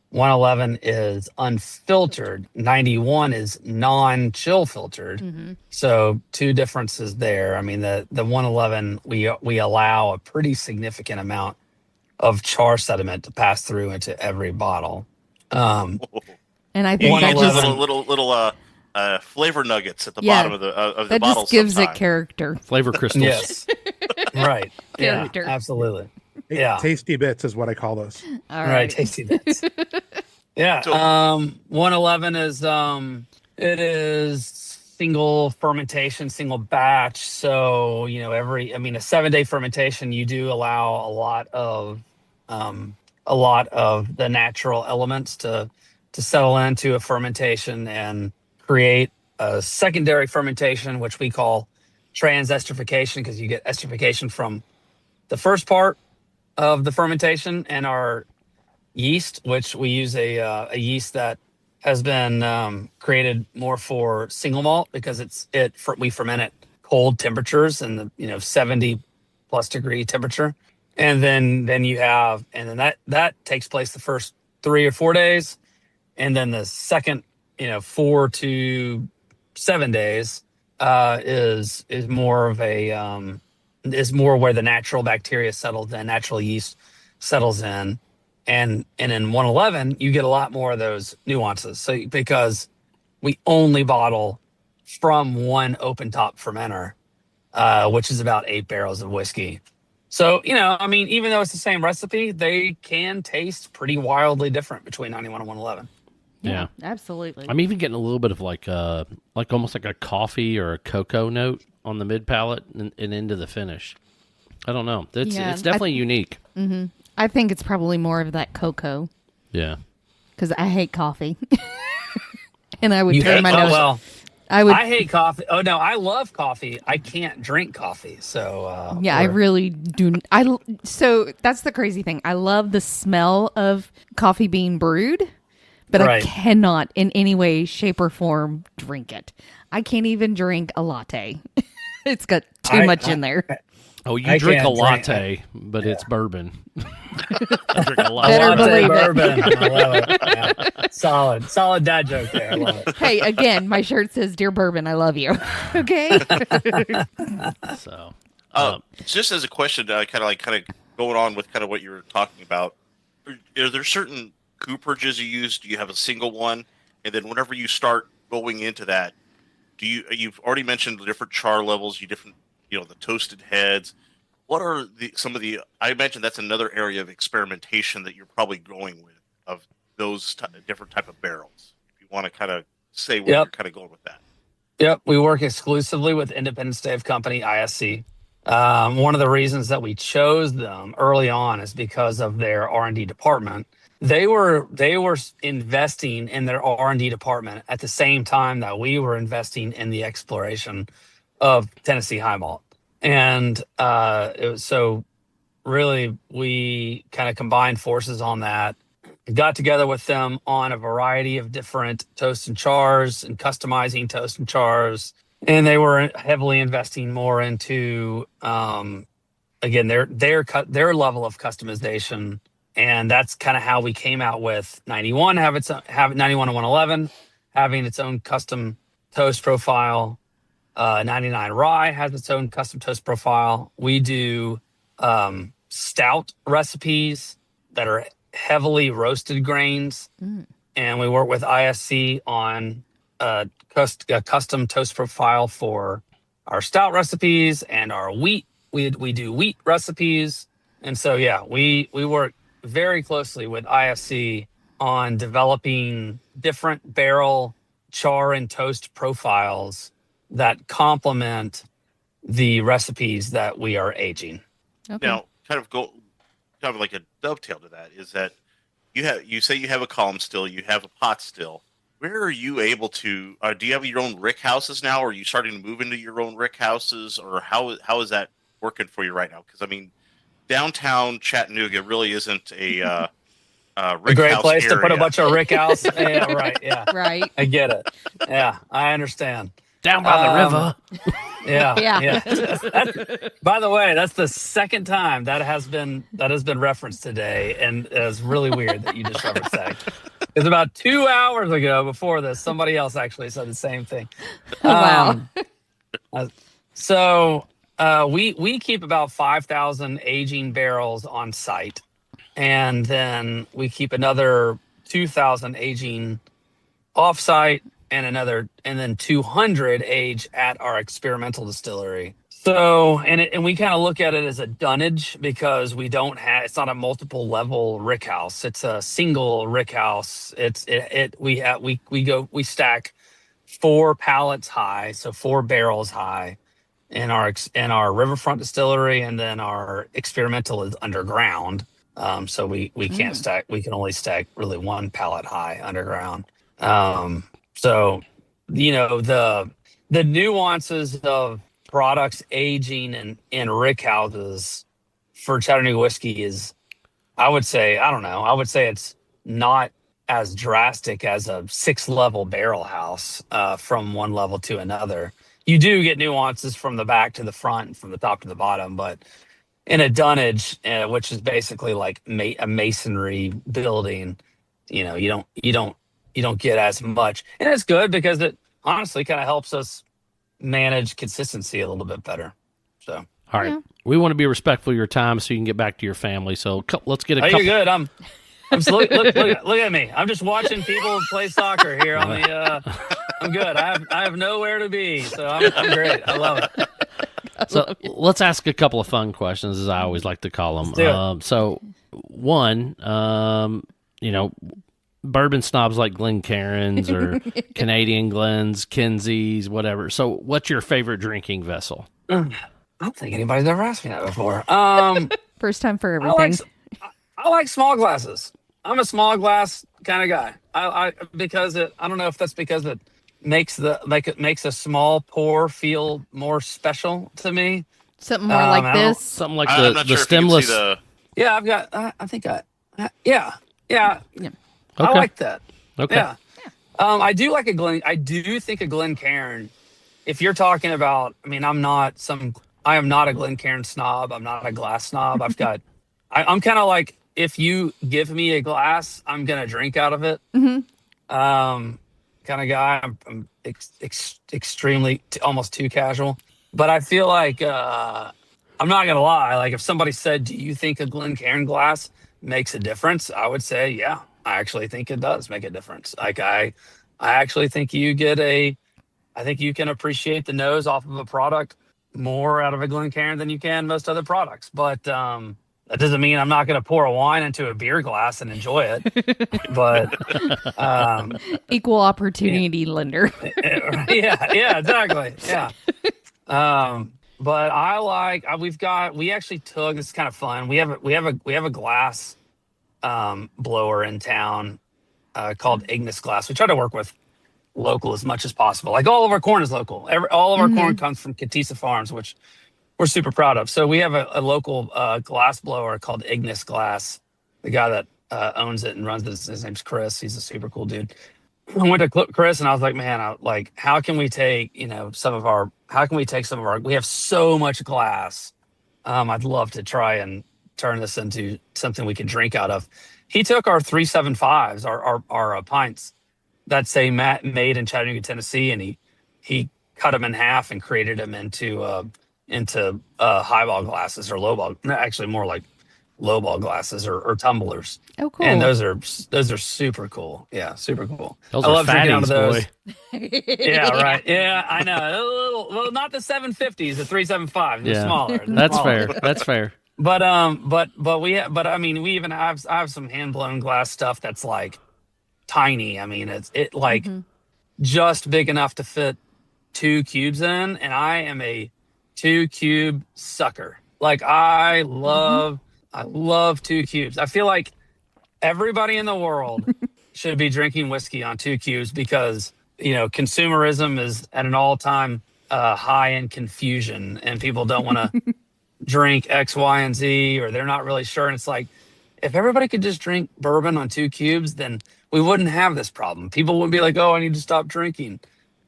111 is unfiltered. 91 is non-chill filtered. So two differences there. I mean, the 111 we allow a pretty significant amount of char sediment to pass through into every bottle. And I think you that use just, little flavor nuggets at the bottom of the that bottle. just gives sometime. it character. Flavor crystals. Yes, right. Character. Yeah, absolutely. Yeah, Tasty bits is what I call those. All right. Tasty bits. Yeah. So- 111 is it is single fermentation, single batch. So a 7-day fermentation, you do allow a lot of the natural elements to settle into a fermentation and create a secondary fermentation, which we call trans-esterification, because you get esterification from the first part of the fermentation and our yeast, which we use a yeast that has been created more for single malt because we ferment at cold temperatures and the 70 plus degree temperature, and then that takes place the first 3 or 4 days, and then the second 4 to 7 days is more of a is more where the natural bacteria settles in, natural yeast settles in. And in 111, you get a lot more of those nuances. So because we only bottle from one open top fermenter, which is about 8 barrels of whiskey. So, even though it's the same recipe, they can taste pretty wildly different between 91 and 111. Yeah, absolutely. I'm even getting a little bit of like almost like a coffee or a cocoa note on the mid palate and into the finish. I don't know. It's definitely unique. Mm-hmm. I think it's probably more of that cocoa. Yeah. Because I hate coffee. And I would turn my nose. Well, I hate coffee. Oh, no, I love coffee. I can't drink coffee. So, I really do. So that's the crazy thing. I love the smell of coffee being brewed, but I cannot in any way, shape, or form drink it. I can't even drink a latte. It's got too much in there. Oh, you drink a latte, but it's bourbon. I drink a latte. Better believe bourbon. I love it. Yeah. Solid dad joke there. I love it. Hey, again, my shirt says "Dear Bourbon, I love you." Okay. So, just as a question, kind of going on with kind of what you were talking about, are there certain cooperages you use? Do you have a single one? And then whenever you start going into that, you've already mentioned the different char levels, the toasted heads. What are I imagine that's another area of experimentation that you're probably going with, of those different type of barrels. If you want to kind of say where you're kind of going with that. Yep. We work exclusively with Independent Stave Company, ISC. One of the reasons that we chose them early on is because of their R&D department. They were investing in their R&D department at the same time that we were investing in the exploration of Tennessee high malt. And it was so really we kind of combined forces on that, got together with them on a variety of different toasts and chars and customizing toasts and chars. And they were heavily investing more into, again, their level of customization. And that's kind of how we came out with 91, have 91 and 111, having its own custom toast profile. 99 Rye has its own custom toast profile. We do stout recipes that are heavily roasted grains. And we work with ISC on a custom toast profile for our stout recipes and our wheat. We do wheat recipes. And so, we work very closely with ISC on developing different barrel char and toast profiles that complement the recipes that we are aging. Okay. Now, kind of like a dovetail to that is that you say you have a column still, you have a pot still. Where are you able to? Do you have your own rick houses now? Or are you starting to move into your own rick houses, or how is that working for you right now? Because I mean, downtown Chattanooga really isn't a a great place to put a bunch of rick house. Yeah, right. Yeah, Right. I get it. Yeah, I understand. Down by the river. Yeah. By the way, that's the second time that has been referenced today, and it's really weird that you just referenced that. Because about 2 hours ago, before this, somebody else actually said the same thing. Wow. So we keep about 5,000 aging barrels on site, and then we keep another 2,000 aging off-site, and then 200 age at our experimental distillery. So, and we kind of look at it as a dunnage because it's not a multiple level rick house. It's a single rick house. We stack 4 pallets high, so 4 barrels high in our riverfront distillery, and then our experimental is underground. So we can't stack. We can only stack really 1 pallet high underground. So, the nuances of products aging in rick houses for Chattanooga whiskey is, I would say it's not as drastic as a 6-level barrel house from one level to another. You do get nuances from the back to the front and from the top to the bottom, but in a dunnage, which is basically like a masonry building, you don't get as much, and it's good because it honestly kind of helps us manage consistency a little bit better. So, all right, we want to be respectful of your time so you can get back to your family. So let's get a couple. You're good. I'm look at me. I'm just watching people play soccer here on the. I'm good. I have nowhere to be, so I'm great. I love it. So let's ask a couple of fun questions, as I always like to call them. So one, bourbon snobs like Glencairns or Canadian Glens, Kinseys, whatever. So what's your favorite drinking vessel? I don't think anybody's ever asked me that before. First time for everything. I like small glasses. I'm a small glass kind of guy. I don't know if that's because it makes a small pour feel more special to me. Something more like this. Something like the stemless. Yeah, I've got. Yeah. Okay. I like that. Okay. Yeah. I do like I do think a Glencairn. If you're talking about, I am not a Glencairn snob. I'm not a glass snob. I'm kind of like, if you give me a glass, I'm gonna drink out of it. Mm-hmm. Kind of guy. I'm extremely almost too casual. But I feel like I'm not gonna lie. Like, if somebody said, "Do you think a Glencairn glass makes a difference?" I would say, yeah. I actually think it does make a difference. Like, I actually think I think you can appreciate the nose off of a product more out of a Glencairn than you can most other products. But that doesn't mean I'm not going to pour a wine into a beer glass and enjoy it. But equal opportunity lender. yeah, exactly. Yeah. But I like, we actually took, this is kind of fun. We have a glass blower in town called Ignis Glass. We try to work with local as much as possible. Like, all of our corn is local. All of our corn comes from Catisa Farms, which we're super proud of. So we have a local glass blower called Ignis Glass. The guy that owns it and runs it, his name's Chris. He's a super cool dude. I went to Chris and I was like, man, how can we take some of our, we have so much glass. I'd love to try and turn this into something we can drink out of. He took our 375s, our pints that say made in Chattanooga, Tennessee, and he cut them in half and created them into highball glasses, or actually more like lowball glasses or tumblers. Oh, cool. And those are super cool. Yeah, super cool. I love drinking out of those. Yeah, right. Yeah, I know. Well, not the 750s, the 375s. They're smaller. That's fair. That's fair. But we even have, I have some hand blown glass stuff that's like tiny. I mean, it's just big enough to fit 2 cubes in, and I am a 2 cube sucker. Like, I love 2 cubes. I feel like everybody in the world should be drinking whiskey on 2 cubes, because consumerism is at an all-time high in confusion, and people don't want to drink X, Y, and Z, or they're not really sure. And it's like, if everybody could just drink bourbon on 2 cubes, then we wouldn't have this problem. People wouldn't be like, oh, I need to stop drinking.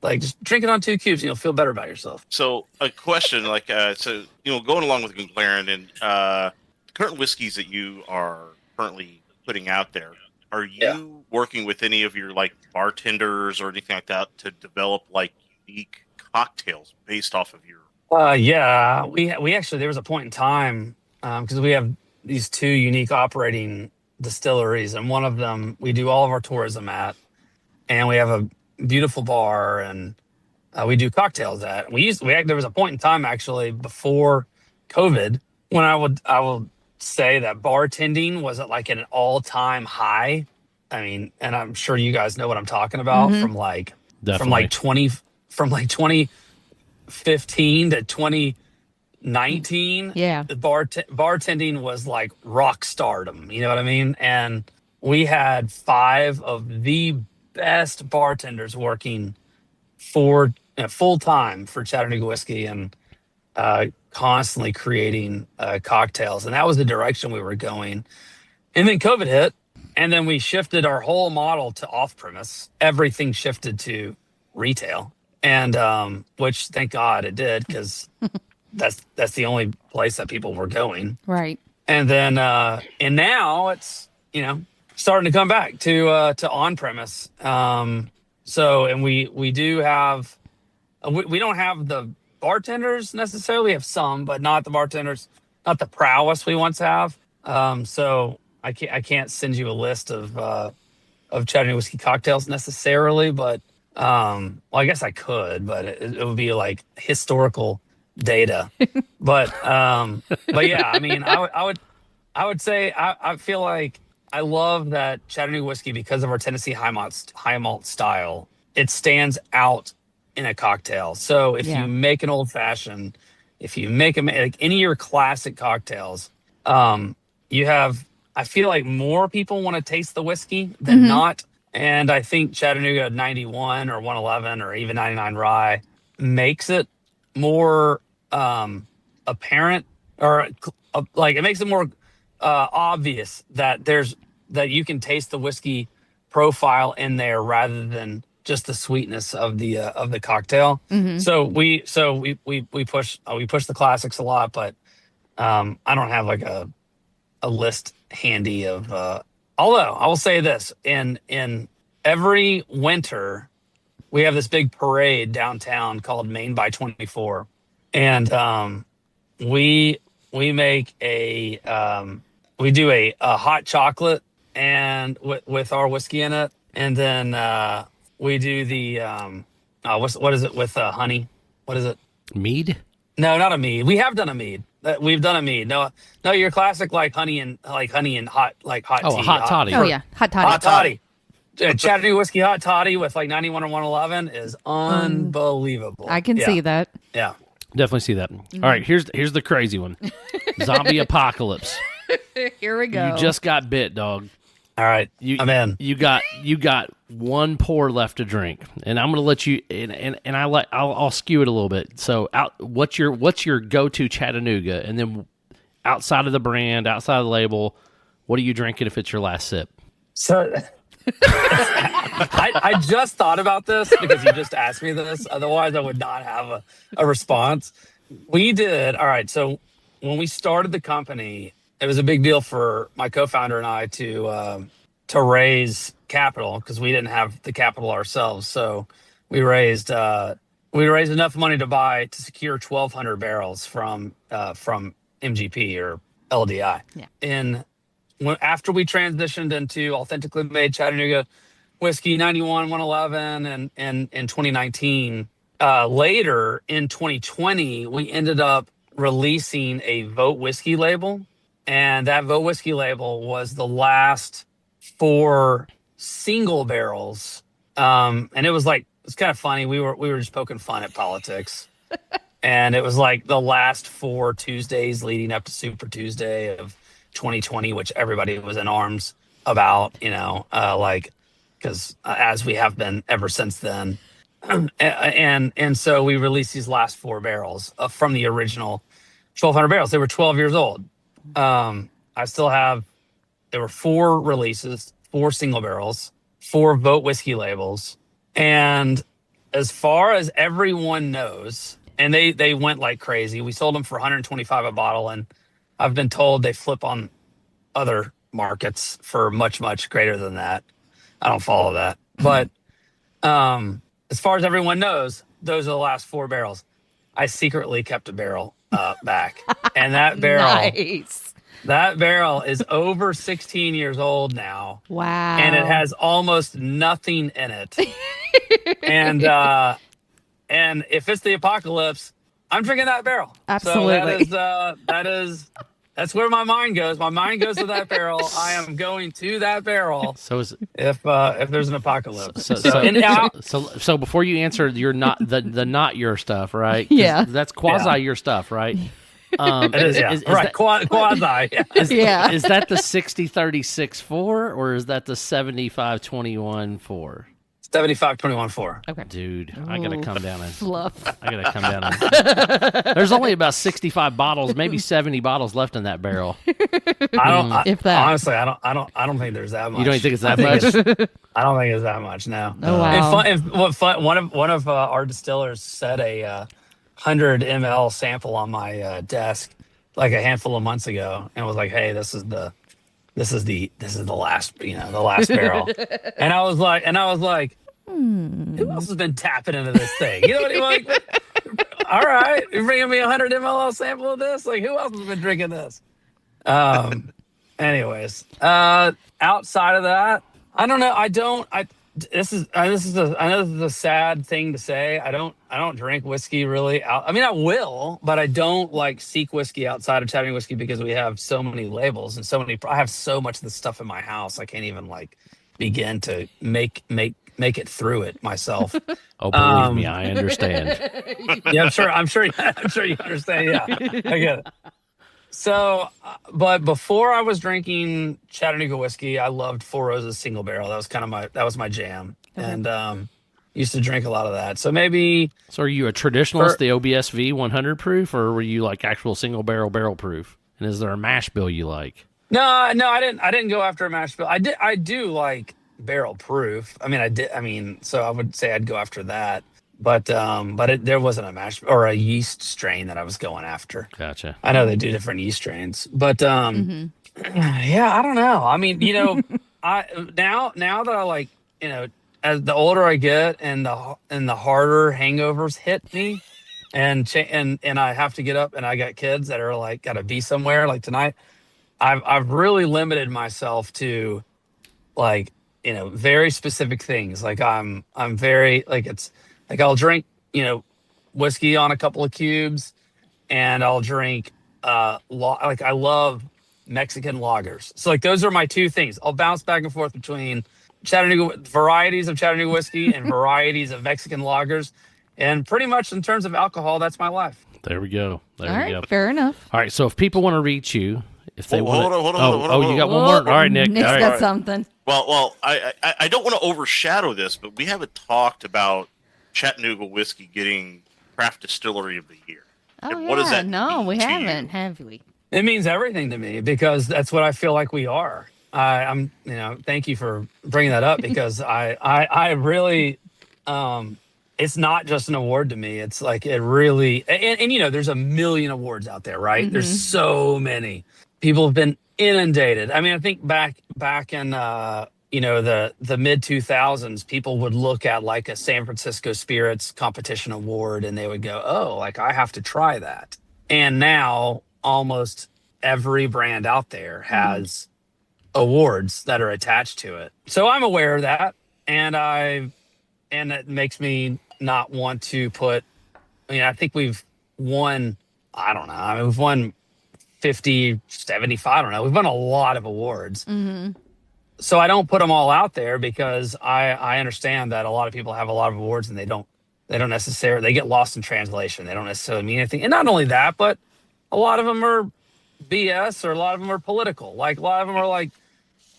Like, just drink it on 2 cubes and you'll feel better about yourself. So a question, like, so, going along with Glencairn and current whiskeys that you are currently putting out there, are you working with any of your like bartenders or anything like that to develop like unique cocktails based off of your? Yeah, we actually, there was a point in time, because we have these 2 unique operating distilleries, and one of them we do all of our tourism at, and we have a beautiful bar, and we do cocktails at. There was a point in time actually before COVID when I will say that bartending was at like an all-time high. I mean, and I'm sure you guys know what I'm talking about. Definitely. from like 2015 to 2019. Yeah. The bartending was like rock stardom. You know what I mean? And we had 5 of the best bartenders working for full time for Chattanooga Whiskey, and constantly creating cocktails. And that was the direction we were going. And then COVID hit, and then we shifted our whole model to off premise. Everything shifted to retail, and which thank God it did, because that's the only place that people were going. Right. And then and now it's starting to come back to on premise. So, and we do have, we don't have the bartenders necessarily. We have some, but not the bartenders, not the prowess we once have. So I can't send you a list of Chattanooga whiskey cocktails necessarily, but well, I guess I could, but it would be like historical data. but yeah, I mean, I would say I feel like I love that Chattanooga whiskey, because of our Tennessee high malt style, it stands out in a cocktail. So if you make an old fashioned, if you make like any of your classic cocktails, you have, I feel like more people want to taste the whiskey than not. And I think Chattanooga 91 or 111 or even 99 rye makes it more apparent, or like it makes it more obvious that you can taste the whiskey profile in there rather than just the sweetness of the cocktail. So we push the classics a lot, but I don't have like a list handy of although I will say this, in every winter we have this big parade downtown called Maine by 24, and we make we do a hot chocolate and with our whiskey in it, and then we do the what is it with honey? What is it? Mead? No, not a mead. We have done a mead. We've done a mead. No, your classic like honey and hot tea. A hot toddy. Oh yeah, hot toddy. Hot toddy. Chattanooga whiskey hot toddy with like 91 or 111 is unbelievable. I can see that. Yeah. Definitely see that. All right, here's the crazy one. Zombie apocalypse. Here we go. You just got bit, dog. All right, I'm in. You got one pour left to drink, and I'm gonna let you. And I'll skew it a little bit. So, what's your go-to Chattanooga, and then outside of the brand, outside of the label, what are you drinking if it's your last sip? So, I just thought about this because you just asked me this. Otherwise, I would not have a response. We did. All right. So when we started the company, it was a big deal for my co-founder and I to raise capital, because we didn't have the capital ourselves. So we raised enough money to secure 1,200 barrels from MGP or LDI. Yeah. After we transitioned into authentically made Chattanooga whiskey 91, 111, and in 2019, later in 2020, we ended up releasing a Vote Whiskey label. And that Vote Whiskey label was the last 4 single barrels. And it was kind of funny. We were just poking fun at politics. And it was like the last 4 Tuesdays leading up to Super Tuesday of 2020, which everybody was in arms about, because as we have been ever since then. And so we released these last 4 barrels from the original 1,200 barrels. They were 12 years old. I still have there were 4 releases, 4 single barrels, 4 Vote whiskey labels, and as far as everyone knows, and they went like crazy. We sold them for 125 a bottle, and I've been told they flip on other markets for much, much greater than that. I don't follow that, but as far as everyone knows, those are the last 4 barrels. I secretly kept a barrel back, and that barrel, Nice. that barrel is over 16 years old now. Wow. And it has almost nothing in it. And if it's the apocalypse, I'm drinking that barrel. Absolutely. So that's where my mind goes. My mind goes to that barrel. I am going to that barrel. So if there's an apocalypse. So before you answer, you're not the not your stuff, right? Yeah. That's quasi your stuff, right? Right. Quasi. Yeah. Is that the 60-36-4 or is that the 75-21-4? 75-21-4. Okay. Dude, I gotta come down and Fluff. I gotta come down and there's only about 65 bottles, maybe 70 bottles left in that barrel. If that. Honestly, I don't think there's that much. You don't think it's that much? I don't think it's that much. No. Oh, wow. One of our distillers set a 100 ml sample on my desk like a handful of months ago, and was like, "Hey, this is the last, the last barrel." and I was like, who else has been tapping into this thing? You know what I mean? Like, all right, you're bringing me a 100 ml sample of this. Like, who else has been drinking this? Anyways, outside of that, I don't know. This is I know this is a sad thing to say. I don't drink whiskey really. I mean, I will, but I don't like seek whiskey outside of Chattanooga whiskey because we have so many labels and I have so much of the stuff in my house. I can't even like begin to make it through it myself. Oh, believe me, I understand. Yeah, I'm sure you understand. Yeah, I get it. So, but before I was drinking Chattanooga whiskey, I loved Four Roses single barrel. That was my jam, and used to drink a lot of that. So maybe. So, are you a traditionalist, the OBSV 100 proof, or were you like actual single barrel proof? And is there a mash bill you like? No, I didn't go after a mash bill. I do like barrel proof. So I would say I'd go after that. But there wasn't a mash or a yeast strain that I was going after. Gotcha. I know they do different yeast strains, but yeah, I don't know. I mean, I now that I like, as the older I get and the harder hangovers hit me, and I have to get up and I got kids that are like got to be somewhere like tonight. I've really limited myself to like very specific things. Like I'm very like it's. Like I'll drink, whiskey on a couple of cubes, and I'll drink, like I love Mexican lagers. So like those are my 2 things. I'll bounce back and forth between varieties of Chattanooga whiskey and varieties of Mexican lagers, and pretty much in terms of alcohol, that's my life. There we go. All right, fair enough. All right, so if people want to reach you, if they want, hold on, you got one more. All right, Nick. Nick's got something. Well, I don't want to overshadow this, but we haven't talked about Chattanooga whiskey getting Craft Distillery of the Year. Oh, and what does that no, we mean haven't, you? have we? It means everything to me because that's what I feel like we are. I'm, thank you for bringing that up because I really, it's not just an award to me. It's like it really, and there's a million awards out there, right? Mm-hmm. There's so many. People have been inundated. I mean, I think back in the mid 2000s, people would look at like a San Francisco Spirits competition award and they would go, oh, like I have to try that. And now almost every brand out there has awards that are attached to it. So I'm aware of that. And it makes me not want to put, I think we've won, I don't know. We've won 50, 75, I don't know. We've won a lot of awards. Mm-hmm. So I don't put them all out there because I understand that a lot of people have a lot of awards and they don't necessarily, they get lost in translation. They don't necessarily mean anything. And not only that, but a lot of them are BS or a lot of them are political. Like a lot of them are like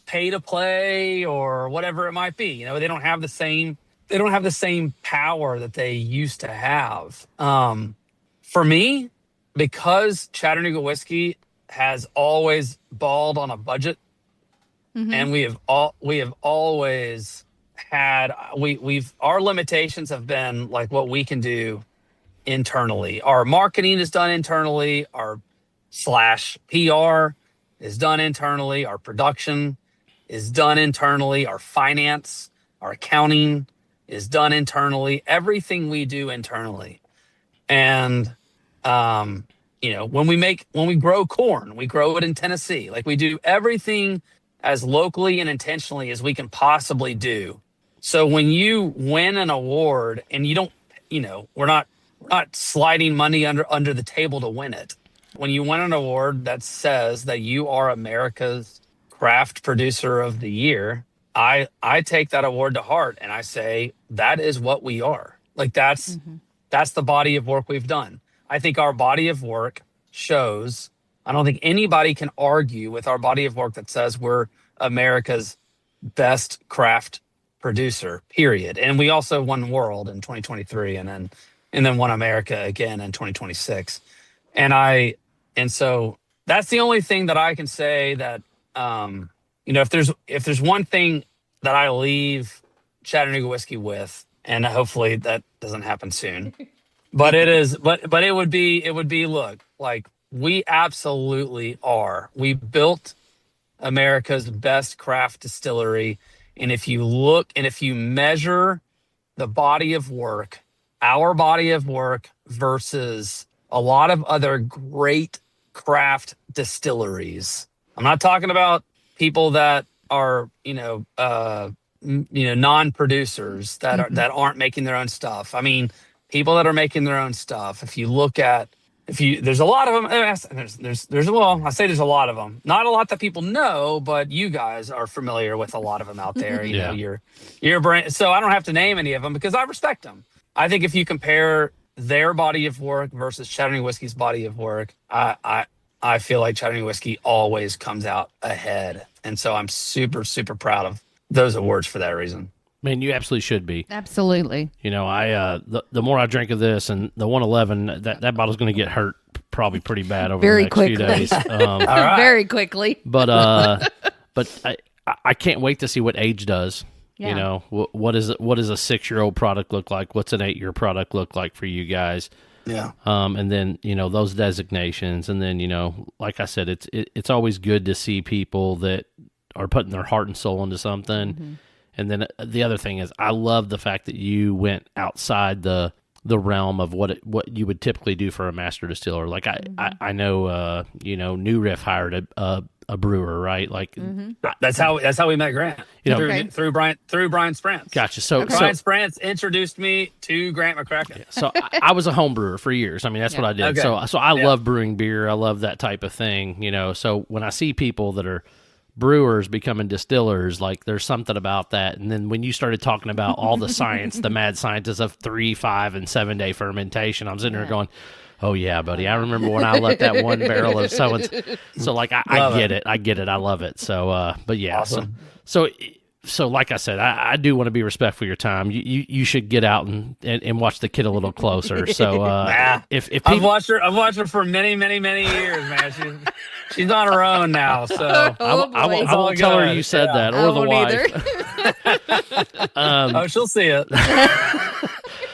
pay to play or whatever it might be. They don't have the same power that they used to have. For me, because Chattanooga whiskey has always balled on a budget, and we have always had our limitations have been like what we can do internally. Our marketing is done internally. Our /PR is done internally. Our production is done internally. Our finance, our accounting is done internally. Everything we do internally. And when we grow corn, we grow it in Tennessee. Like, we do everything as locally and intentionally as we can possibly do. So when you win an award, and you don't, we're not sliding money under the table to win it. When you win an award that says that you are America's Craft Producer of the Year, I take that award to heart, and I say that is what we are. Like, that's the body of work we've done. I think our body of work shows. I don't think anybody can argue with our body of work that says we're America's best craft producer, period. And we also won world in 2023, and then won America again in 2026. And so that's the only thing that I can say that, if there's one thing that I leave Chattanooga whiskey with, and hopefully that doesn't happen soon, but it would be, look, like, we absolutely are. We built America's best craft distillery. And if you measure the body of work, our body of work versus a lot of other great craft distilleries, I'm not talking about people that are, non-producers that aren't making their own stuff. I mean, people that are making their own stuff. There's a lot of them. I say there's a lot of them. Not a lot that people know, but you guys are familiar with a lot of them out there. You know, your brand. So I don't have to name any of them because I respect them. I think if you compare their body of work versus Chattanooga Whiskey's body of work, I feel like Chattanooga Whiskey always comes out ahead. And so I'm super, super proud of those awards for that reason. Man, you absolutely should be. Absolutely. The more I drink of this, and the 111, that bottle's going to get hurt probably pretty bad over Very the next quickly. few days. All right. Very quickly. But I can't wait to see what age does. Yeah. What does a 6-year-old product look like? What's an 8-year product look like for you guys? Yeah. And then those designations, and then like I said, it's always good to see people that are putting their heart and soul into something. Mm-hmm. And then the other thing is, I love the fact that you went outside the realm of what you would typically do for a master distiller. Like I know New Riff hired a brewer, right? Like that's how we met Grant. Through Brian Sprance. Gotcha. So Brian Sprance introduced me to Grant McCracken. Yeah, so I was a home brewer for years. I mean, that's what I did. Okay. So I love brewing beer. I love that type of thing. So when I see people that are brewers becoming distillers, like, there's something about that. And then when you started talking about all the science, the mad scientists of 3, 5, and 7 day fermentation, I'm sitting there going, oh yeah, buddy, I remember when I left that one barrel of so like, I get it. I love it. So but yeah. Awesome. So like I said, I do want to be respectful of your time. You should get out and watch the kid a little closer. So if people, I've watched her for many, many, many years, man. She's on her own now, so I won't tell her you said that, or the wife. She'll see it.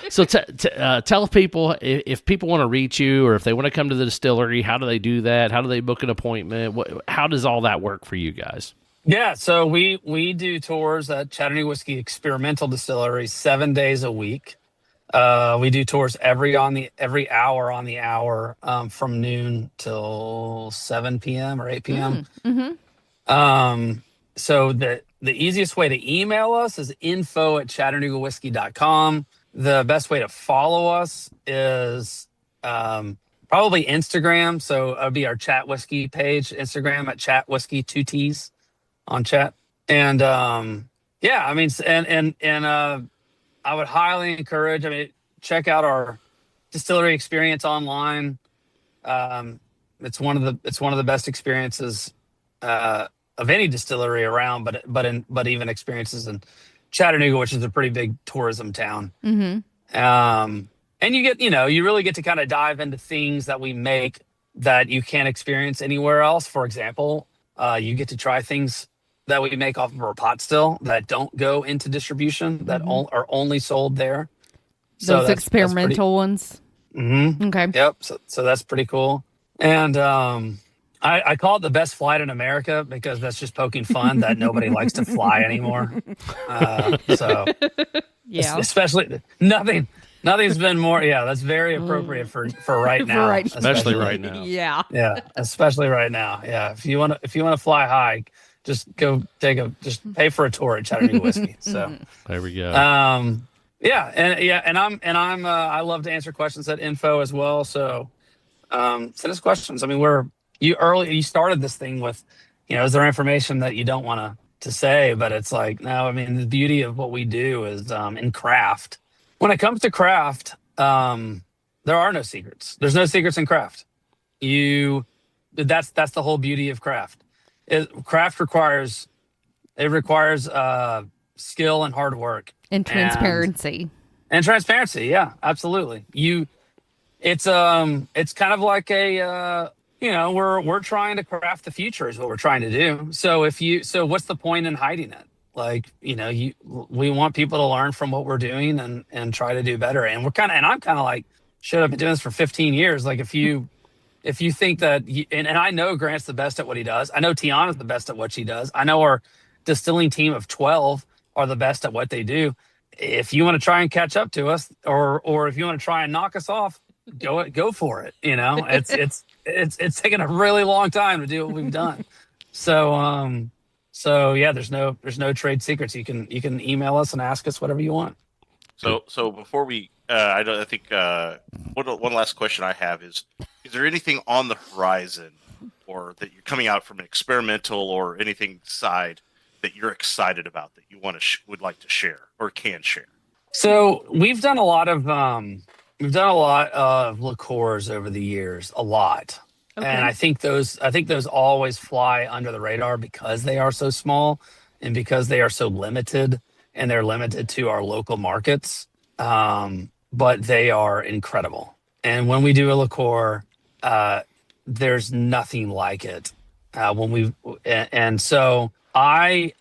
So tell people, if people want to reach you, or if they want to come to the distillery, how do they do that? How do they book an appointment? How does all that work for you guys? Yeah, so we do tours at Chattanooga Whiskey Experimental Distillery 7 days a week. We do tours every hour on the hour, from noon till 7 p.m. or 8 p.m. So the easiest way to email us is info@chattanoogaWhiskey.com. The best way to follow us is probably Instagram. So it'll be our Chat Whiskey page, Instagram at Chat Whiskey, 2 T's on chat. And I would highly encourage, check out our distillery experience online. It's one of the best experiences of any distillery around, but even experiences in Chattanooga, which is a pretty big tourism town. Mm-hmm. And you really get to kind of dive into things that we make that you can't experience anywhere else. For example, you get to try things that we make off of our pot still that don't go into distribution, that are only sold there. So those experimental ones. Mm-hmm. Okay. Yep. So that's pretty cool. And I call it the best flight in America because that's just poking fun that nobody likes to fly anymore. So yeah, especially nothing's been more. Yeah, that's very appropriate for right now. Especially right now. Yeah. Yeah, especially right now. Yeah, if you want to fly high, just go just pay for a tour at Chattanooga Whiskey. So there we go. And I'm I love to answer questions at info as well. So send us questions. I mean, you started this thing with, is there information that you don't want to say? But it's like, no, I mean, the beauty of what we do is in craft. When it comes to craft, there are no secrets. There's no secrets in craft. That's the whole beauty of craft. Craft requires skill and hard work and transparency. And transparency, yeah, absolutely. It's kind of like we're trying to craft the future is what we're trying to do. So what's the point in hiding it? Like, we want people to learn from what we're doing and try to do better. And I'm kind of like, shit, I've been doing this for 15 years. Like if you think that, and I know Grant's the best at what he does. I know Tiana's the best at what she does. I know our distilling team of 12 are the best at what they do. If you want to try and catch up to us or if you want to try and knock us off, go for it. It's taken a really long time to do what we've done. So yeah, there's no trade secrets. You can email us and ask us whatever you want. So before we, I think one last question I have is there anything on the horizon or that you're coming out from an experimental or anything side that you're excited about that you would like to share or can share? So we've done a lot of liqueurs over the years, a lot. Okay. And I think those always fly under the radar because they are so small and because they are so limited and they're limited to our local markets. But they are incredible. And when we do a liqueur, there's nothing like it. So I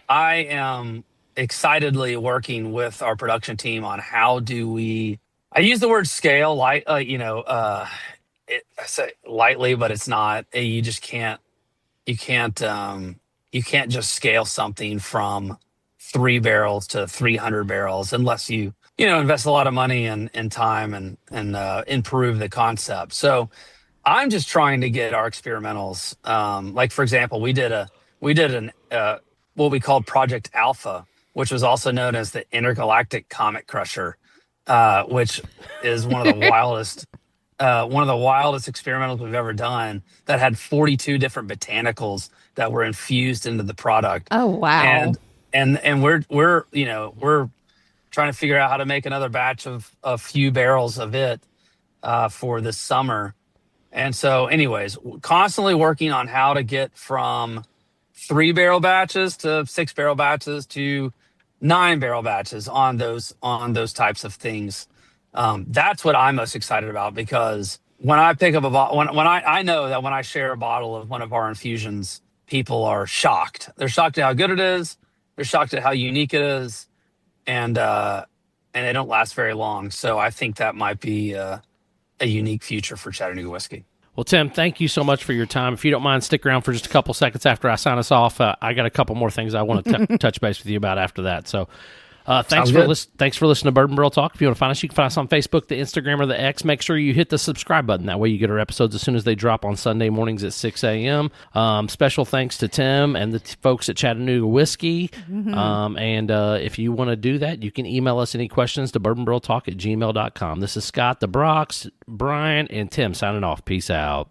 am excitedly working with our production team on how do we. I use the word scale, I say lightly, but it's not. You just can't. You can't just scale something from 3 barrels to 300 barrels unless you invest a lot of money and time and improve the concept. So I'm just trying to get our experimentals. Like for example, we did an what we called Project Alpha, which was also known as the Intergalactic Comet Crusher, which is one of the wildest experimentals we've ever done. That had 42 different botanicals that were infused into the product. Oh wow! And we're trying to figure out how to make another batch of a few barrels of it for this summer. And so, anyways, constantly working on how to get from 3 barrel batches to 6 barrel batches to 9 barrel batches on those types of things. That's what I'm most excited about, because when I pick up a bottle, when I know that when I share a bottle of one of our infusions, people are shocked. They're shocked at how good it is. They're shocked at how unique it is, and they don't last very long. So I think that might be a unique future for Chattanooga whiskey. Well, Tim, thank you so much for your time. If you don't mind, stick around for just a couple seconds after I sign us off. I got a couple more things I want to touch base with you about after that. So thanks for listening to Bourbon Barrel Talk. If you want to find us, you can find us on Facebook, the Instagram, or the X. Make sure you hit the subscribe button. That way you get our episodes as soon as they drop on Sunday mornings at 6 a.m. Special thanks to Tim and the folks at Chattanooga Whiskey. Mm-hmm. And if you want to do that, you can email us any questions to bourbonbarreltalk@gmail.com. This is Scott, the Brox, Brian, and Tim signing off. Peace out.